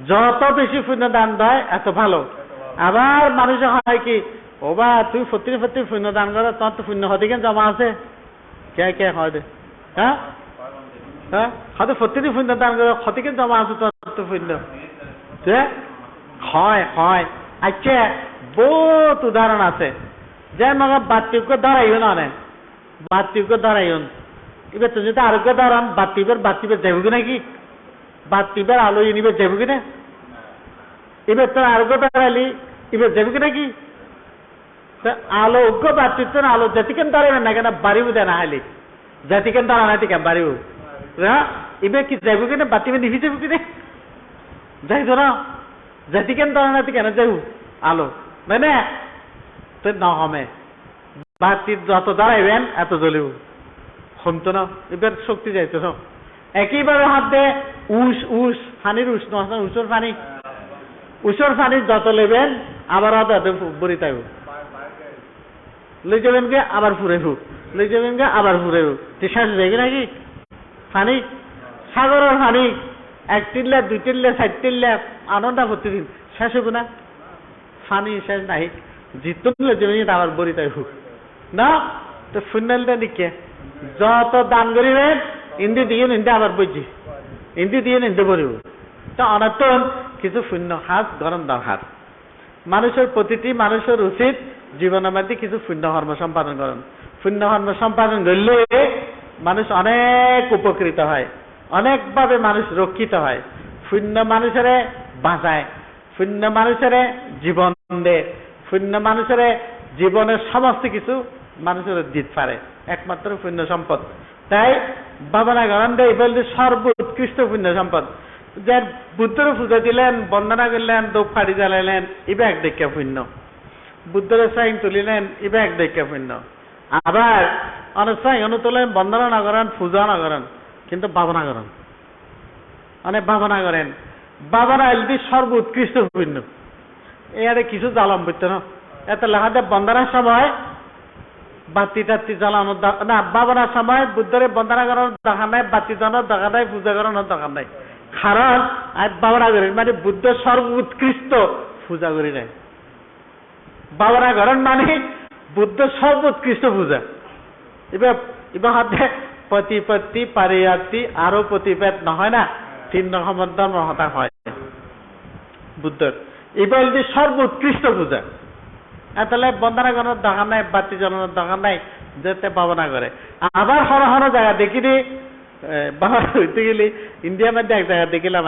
যত বেশি পুণ্য দান দেয় এত ভালো। আবার মানুষে হয় কি, ও বা তুই প্রতিদিন প্রতিদিন পুণ্য দান করো, তোমার তো পুণ্য হতে কেন জমা আছে, কে কে হয় দে? হ্যাঁ হ্যাঁ, হয়তো প্রতিদিন পুণ্য দান করো, ক্ষতি কেন জমা আছে তোমার তো পুণ্য? হয় হয়। আচ্ছা, বহুত উদাহরণ আছে। যে মনে বাতিকে ধরাইও না, বাতিকে ধরাইও। এবার তুমি যদি আরোগ্য ধরান বাতিবের যাবো নাকি? বাতিবের আলো নিবে যাবো কিনা? এবার তোর আরোগ্য ধরাইলি এবার যাবো কি নাকি? আলো উগ্র বাতির তো আলো জাতিকেন ধরাইবেন না কেন, বাড়িব দেয় না হাইলি জাতিকেন ধরা না ঠিক বাড়িব। হ্যাঁ, এবার কি যাবো কিনা? বাতিবে নিভি যাবো কিনা? যাই ধরা জাতিকেন ধরা না কেন যাবো আলো মানে তো না হমে। বাতির যত দাঁড়াইবেন এত জ্বলিব, কমতো না, এবার শক্তি যাইতো না। একইভাবে হাত দে উস পানির উস নয়, উসর পানি, উসর পানি যত লেবেন আবার বড়ি তাইব, লই যাবেন গে আবার ফুরাইব, লই যাবেন গে আবার ফুরাইব, শেষ যাইবে নাকি পানি? সাগরের পানি 1 টিল্লা 2 টিল্লা 4 টিল্লা আনন্দা প্রতিদিন শেষ হইব না? পানি শেষ নাই, জিতন লই যাবেন আবার বড়ি তাইব না। তো ফুন্নালটা দিকে যত দান করিবেন ইন্দি দিয়ে ইন্দে আবার বুঝছি, ইন্দি দিয়ে ইন্দে বলিব। তা অনর্থন কিছু শূন্য হাত গরম দরকার। মানুষের প্রতিটি মানুষের উচিত জীবনের মধ্যে কিছু পুণ্য কর্ম সম্পাদন করেন। পুণ্য কর্ম সম্পাদন করলে মানুষ অনেক উপকৃত হয়, অনেকভাবে মানুষ রক্ষিত হয়। পুণ্য মানুষের বাঁচায়, পুণ্য মানুষের জীবন দেয়, পুণ্য মানুষের জীবনের সমস্ত কিছু মানুষের দিতে পারে, একমাত্র পুণ্য সম্পদ। তাই ভাবনা করেন এই বলতে সর্বোৎকৃষ্ট পুণ্য সম্পদ। যে বুদ্ধের পূজা দিলেন, বন্দনা করলেন, দোপ ফাড়ি জ্বালাইলেন, ইবে এক দেখা পুণ্য। বুদ্ধের সাইন তুলিলেন, ইবে এক দেখা পুণ্য। আবার অনেক সাইন অনুতুলেন, বন্দনা না করেন, পূজা না করেন, কিন্তু ভাবনা করেন, অনেক ভাবনা করেন। ভাবনা এলদি সর্বোৎকৃষ্ট পুণ্য। এর কিছু জ্বালাম বুঝতে না, এত লেখাতে বন্দনার সময় বাতি টাতি জ্বালানোর না, ভাবনার সময় বুদ্ধরে বন্দনা করানোর দরকার নাই, বাতি জ্বালানোর দরকার নাই, পূজা করানোর দরকার নাই। কারণ ভাবনা করেন মানে বুদ্ধ সর্বোৎকৃষ্ট পূজা করি নাই। ভাবনা করেন মানে বুদ্ধ সর্বোৎকৃষ্ট পূজা। এবার এবার হাতে প্রতিপত্তি পারিয়াতি আরো প্রতিপেদ নহয় না, 3 রকমের ধর্ম হতা হয় বুদ্ধর। এবার যদি সর্বোৎকৃষ্ট পূজা, তাহলে বন্দনা করানোর দরকার নাই, বাতি জ্বালানোর দরকার নাই, যেতে ভাবনা করে। আবার হর হর জায়গা দেখিনি বাবা হইতে গেলে ইন্ডিয়ার মধ্যে এক জায়গা দেখিলাম,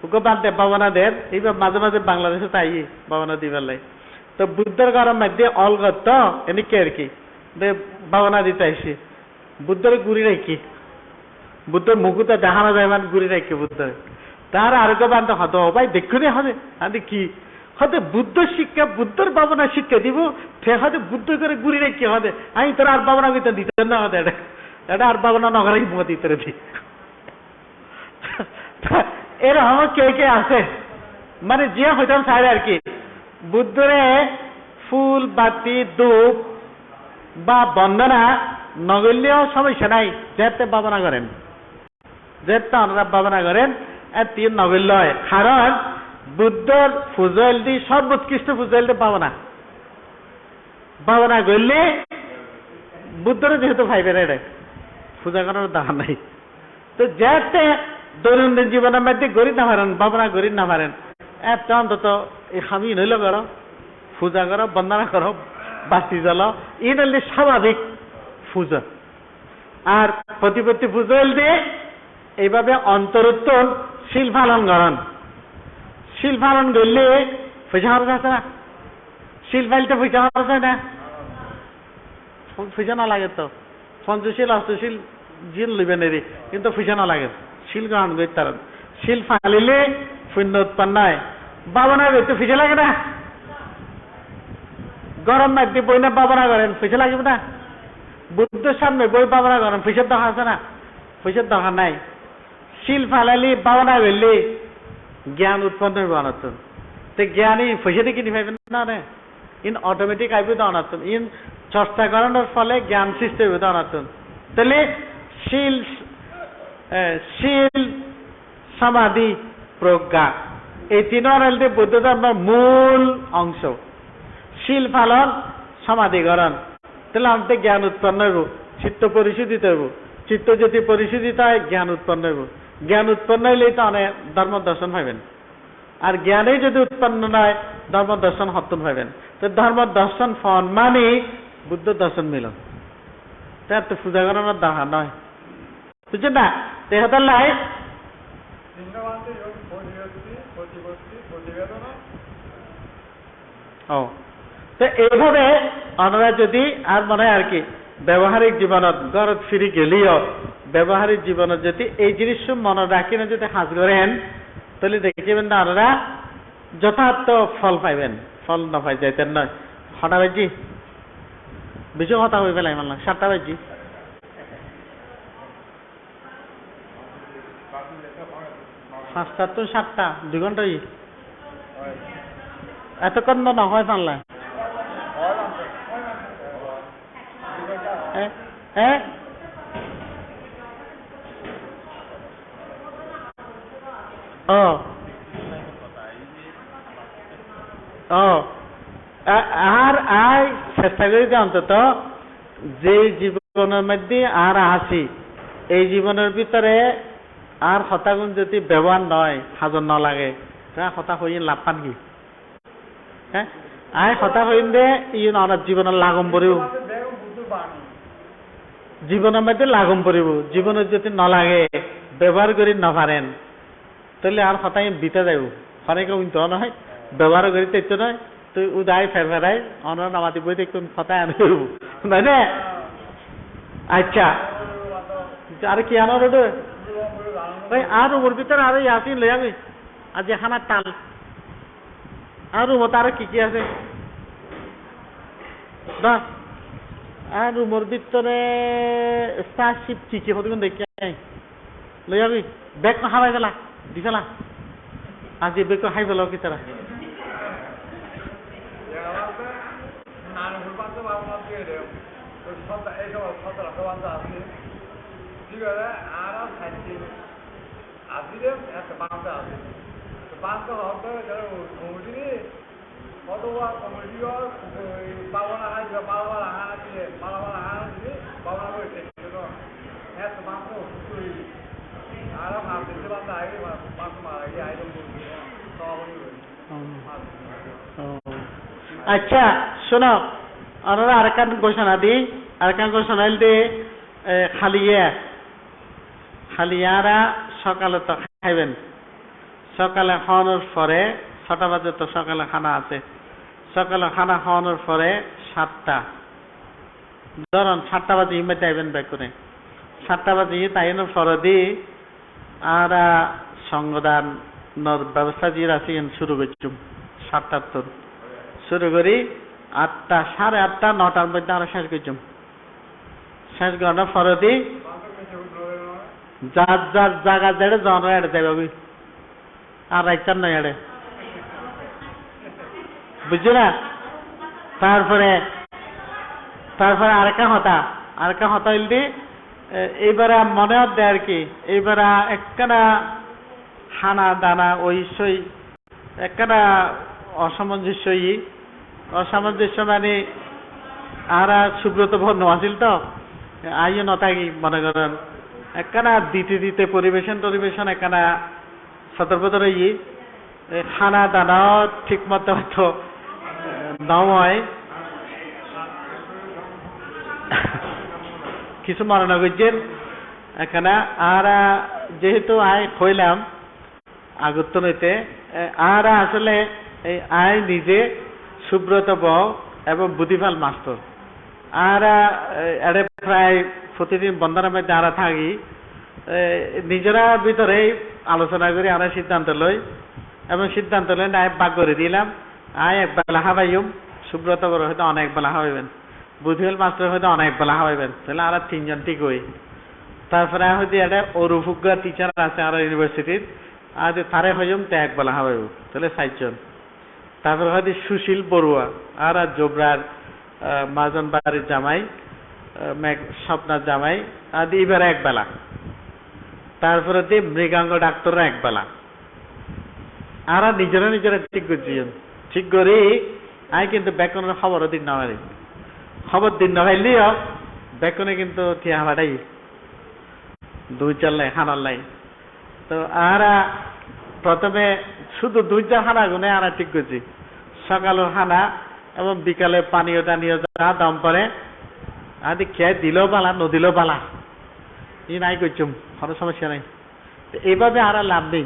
ওকে বাদে ভাবনা দেন। এইবার মাঝে মাঝে বাংলাদেশে তাই ভাবনা দিবার লাই। তো বুদ্ধের ঘরের মধ্যে অলগত এনেকে আর কি ভাবনা দিতে আইসি, বুদ্ধের গুড়ি রাখি, বুদ্ধের মুকুটা দেখানো যায় মানে গুড়ি রাখি বুদ্ধের। তার আরোগ্য বান্ধব হতো ভাই দেখুনি হবে আদি কি হয়তো বুদ্ধ শিক্ষা বুদ্ধর ভাবনা শিক্ষা দিব সে হয়তো বুদ্ধ করে ঘুরি রেখে কি হবে আমি তোর আর ভাবনা কিন্তু দিতে না হতে এটা আর ভাবনা নগরে দিতে দি এরকম কে কে আছে মানে যে হইতাম চাই আর কি বুদ্ধরে ফুল বাতি ধূপ বা বন্দনা নগরলেও সমস্যা নাই যেতে ভাবনা করেন যেতে ওনারা ভাবনা করেন তিন নগরল হয় কারণ বুদ্ধর ফুজল দি সর্বোৎকৃষ্ট ফুজল দি ভাবনা করলে বুদ্ধরে যেহেতু ভাইবেন এটা পূজা করার দরকার নাই তো যেতে দৈনন্দিন জীবনের মধ্যে গড়ি না পারেন ভাবনা গড়ি না পারেন এত অন্তত এই স্বামী নইল করো পূজা করো বন্দনা করো বাতি জ্বালো ই নইলে স্বাভাবিক পূজা আর প্রতিপত্তি পুজোল দিয়ে এইভাবে অন্তরোত্তর শিল পালন করেন শিল পালন করলে পয়সা খরচ আছে না শিল পাইলতে পয়সা খরচ হয় না পয়সা না লাগে তো পঞ্চশীল অষ্টশীল জিন লইবেন এরি কিন্তু পয়সা না লাগে শিল গ্রহণ করতে পারেন শিল ফালিলে পুণ্য উৎপন্ন হয় ভাবনা করতে পয়সা লাগে না গরম মাটি বই না ভাবনা করেন পয়সা লাগবে না বুদ্ধের সামনে বই ভাবনা করেন পয়সার দরকার আছে না পয়সার দরকার নাই শিল ফালালি ভাবনা করলে জ্ঞান উৎপন্ন হইব অনর্থন তো জ্ঞানী পয়সা দিয়ে কিনে পাইবেন না রে ইন অটোমেটিক আইব তো অনর্থন ইন চর্চা করানোর ফলে জ্ঞান সৃষ্টি হইব তো অনর্থন তাহলে শিল শিল সমাধি প্রজ্ঞা এই তিনবার হলে বৌদ্ধ ধর্মের মূল অংশ শিল পালন সমাধিকরণ তাহলে আমাদের জ্ঞান উৎপন্ন হইব চিত্ত পরিশোধিত হইব চিত্ত যদি পরিশোধিত হয় জ্ঞান উৎপন্ন হইব জ্ঞান উৎপন্ন হইলেই তো অনেক ধর্ম দর্শন পাইবেন আর জ্ঞানেই যদি উৎপন্ন নয় ধর্ম দর্শন হত্যন পাইবেন তো ধর্ম দর্শন ফন মানে বুদ্ধ দর্শন মিলন তার তো পূজা করানোর দরকার নয় বুঝছেন না তেহাতার লাই ও তো এইভাবে ওনারা যদি আর মনে হয় আর কি ব্যবহারিক জীবনত ঘরত ফিরি গেলেও ব্যবহারিক জীবনত যদি এই জিনিস মনে রাখি না যদি হাজ করেন তাহলে দেখিবেন না ওনারা যথার্থ ফল পাইবেন ফল না পাই যাইতেন নয় হঠাৎ বাজি বেশি কথা হয়ে পেলাই মানলাম 7টা বাজি পাঁচটা তো 7টা 2 ঘন্টা এতক্ষণ না হয় জানলা হ্যাঁ ও ও আর আয় চেষ্টা করি যে অন্তত যে জীবনের মধ্যে আর আছি এই জীবনের ভিতরে আর হতাগুণ যদি ব্যবহার নয় হাজর না লাগে হতা হয়ে লাভ পান কি হ্যাঁ আয় হতা হইন দে ইন অনার জীবনের লাগম পড়িব জীবনের মধ্যে লাগম পড়িব জীবনের যদি নলাগে ব্যবহার করি নপারেন তাহলে আর হতাই বিতে যাইব হরেকে উইনতে নয় ব্যবহার করি তো নয় তুই উদায় ফেরাই অনার নামাতি বই দেখুন হতায় আনে করব নয় না আচ্ছা আর কি আনার ওই আর রুমের ভিতরে আরো আসি লই আমি আজ এখানে টাল আর রুমত আরো কি কি আছে আর রুমের ভিতরে স্টারশিপ কি কি হতে দেখি লই যাবি ব্যাগ হারাই ফেলা দি ফেলা আজ ব্যাগ হাই ফেলাও কি তারা আচ্ছা শোনো ওনারা আরেকখান ঘোষণা দিই আরেকখান ঘোষণা দিয়ে খালিয়ারা সকালে তো খাইবেন সকালে খাওয়ানোর পরে 6টা বাজে তো সকালে খানা আছে সকালে খানা খাওয়ানোর পরে 7টা ধরুন 7টা বাজে ইমেজ আইবেন ব্যাক করে 7টা বাজে তাইনের পরে দি আর সঙ্গদান ব্যবস্থা দিয়ে রাখি শুরু করছুম 7:78 শুরু করি 8টা 8:30 9টার মধ্যে আমরা শেষ করছুম। শেষ করার পরে দি যার যার জায়গা যেড়ে জন এড়ে যাবে আর রাইতার নয় এড়ে, বুঝছো না? তারপরে আরেকটা হতা হইল দি এইবারে মনে হচ্ছে আর কি, এইবারে একখানা হানা দানা ওই সই একখানা অসামঞ্জস্য মানে আর সুব্রত ভর নোয়াছিল তো আইও নথাকি মনে করেন একখানা দিতে পরিবেশন একখানা সতর্কতা রই খানা দানাও ঠিক মতো হয়তো নয় কিছু মনে না করছেন এখানে। আর যেহেতু হইলাম আগত নইতে আর আসলে এই নিজে সুব্রত বউ এবং বুদ্ধিপাল মাস্টার আর এড়ে প্রায় প্রতিদিন বন্ধনের মধ্যে আরা থাকি নিজেরা ভিতরে আলোচনা করি আমরা সিদ্ধান্ত লই এবং সিদ্ধান্ত লই না বাগ করে দিলাম এক বেলা হাবাইম সুব্রত বড় হয়তো অনেক বেলা হাবাইবেন, বুদ্ধিপাল মাস্টার হয়তো অনেক বেলা হাবাইবেন, তাহলে আর 3জন ঠিক হই। তারপরে হয়তো এটা অরুভুজ্ঞ টিচার আছে আর ইউনিভার্সিটির আর তারে হইম তে এক বেলা হাবাইব, তাহলে 4জন। তারপরে হয়তো সুশীল বড়ুয়া আর জোবরার মাজন বাড়ির জামাই স্বপ্নার জামাই আদি এবার এক বেলা। তারপরে দিয়ে মৃগাঙ্গ ডাক্তাররা এক বেলা আর নিজেরা ঠিক করছি। ঠিক করি কিন্তু বেকনের খবরও দিন না পারি, খবর দিন না পাইলেও বেকনে কিন্তু থিয়া হাবাটাই 2-4 লাই হানার লাই। তো আর প্রথমে শুধু 2-4 হানা গুনে আর ঠিক করছি, সকালের হানা এবং বিকালে পানীয় টানীয় যা দাম পরে আদি খেয়ে দিলেও পালা নদিলেও পালা ই নাই করছুম, কোনো সমস্যা নাই। এইভাবে আর লাভ নেই,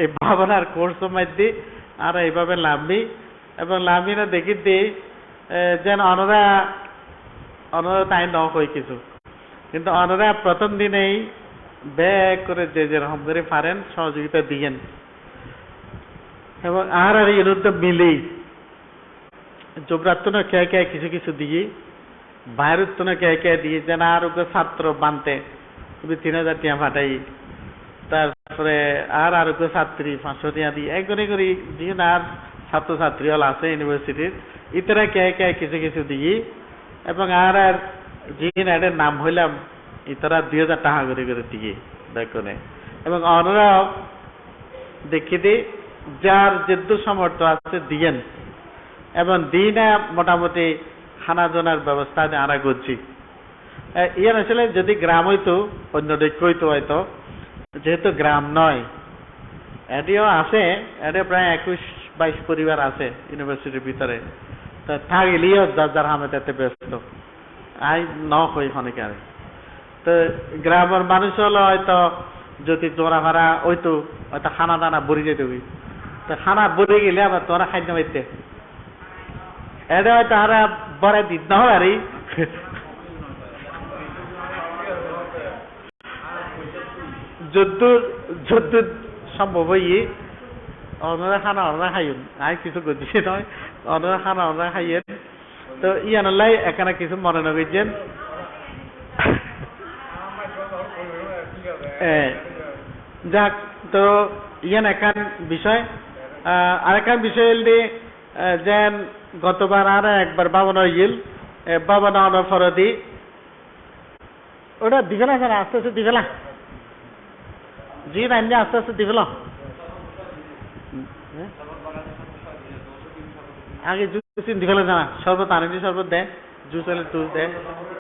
এই ভাবনার কোর্স মধ্যে আর এইভাবে লাভ নেই এবং লাভই না দেখি দিই যেন অনরা তাই ন হয় কিছু, কিন্তু অনরা প্রথম দিনেই ব্যাগ করে যে যেরকম করে পারেন সহযোগিতা দিয়েন এবং আর এর তো মিলেই জোবরাত্তন কে কিছু দিয়ে বাইরুত্তন কে দিয়ে যেন আর ছাত্র বানতে 3000 টিয়া ফাটাই, তারপরে আর ছাত্রী 500 টিয়া দিই একজনে করি দিয়ে আর ছাত্রছাত্রী হল আছে ইউনিভার্সিটির ইতরা কে কিছু দিয়ে এবং আর যিনি এদের নাম হইলাম ইতরা 2000 টাকা করে দিয়ে বেকনে এবং অনরাও দেখি দিই যার যেদ্দ সমর্থ আছে দিয়েন এবং দিনে মোটামুটি খানা জোনার ব্যবস্থা আমরা করছি। ইয়ার আসলে যদি গ্রাম হইতো অন্য দিক হইতো হয়তো, যেহেতু গ্রাম নয় এটিও আছে, এটি প্রায় 21-22 পরিবার আছে ইউনিভার্সিটির ভিতরে, তা থাকিলেও যার হামেতে ব্যস্ত ন হই অনেকারে। তো গ্রামের মানুষ হলো হয়তো যদি জোড়া ভাড়া হয়তো খানা দানা বড়ি যেতে হই, তো খানা বড়ে গেলে আবার তোরা খাদ্য পাইতে এটা হয়তো আর বড় দিত না আর যদ্দূর সম্ভব হই অনরা খানা অনরা খাইন কিছু করছি নয়, অনরা খানা অনরা খাইয়েন। তো ইয়ানলাই এখানে কিছু মনে নগেছেন যাক। তো ইয়ান একান বিষয় আরেকান বিষয় হলে যেন গতবার আর একবার বাবনা ইল বাবনা অনার ফরদি ওটা দিবেলা স্যার আস্তে আস্তে দিবেলা জি রান্না আস্তে আস্তে দিবেলা আগে জুস দিবেলা জানা শরবত আনেনি শরবত দেয় জুস হলে জুস দেয়।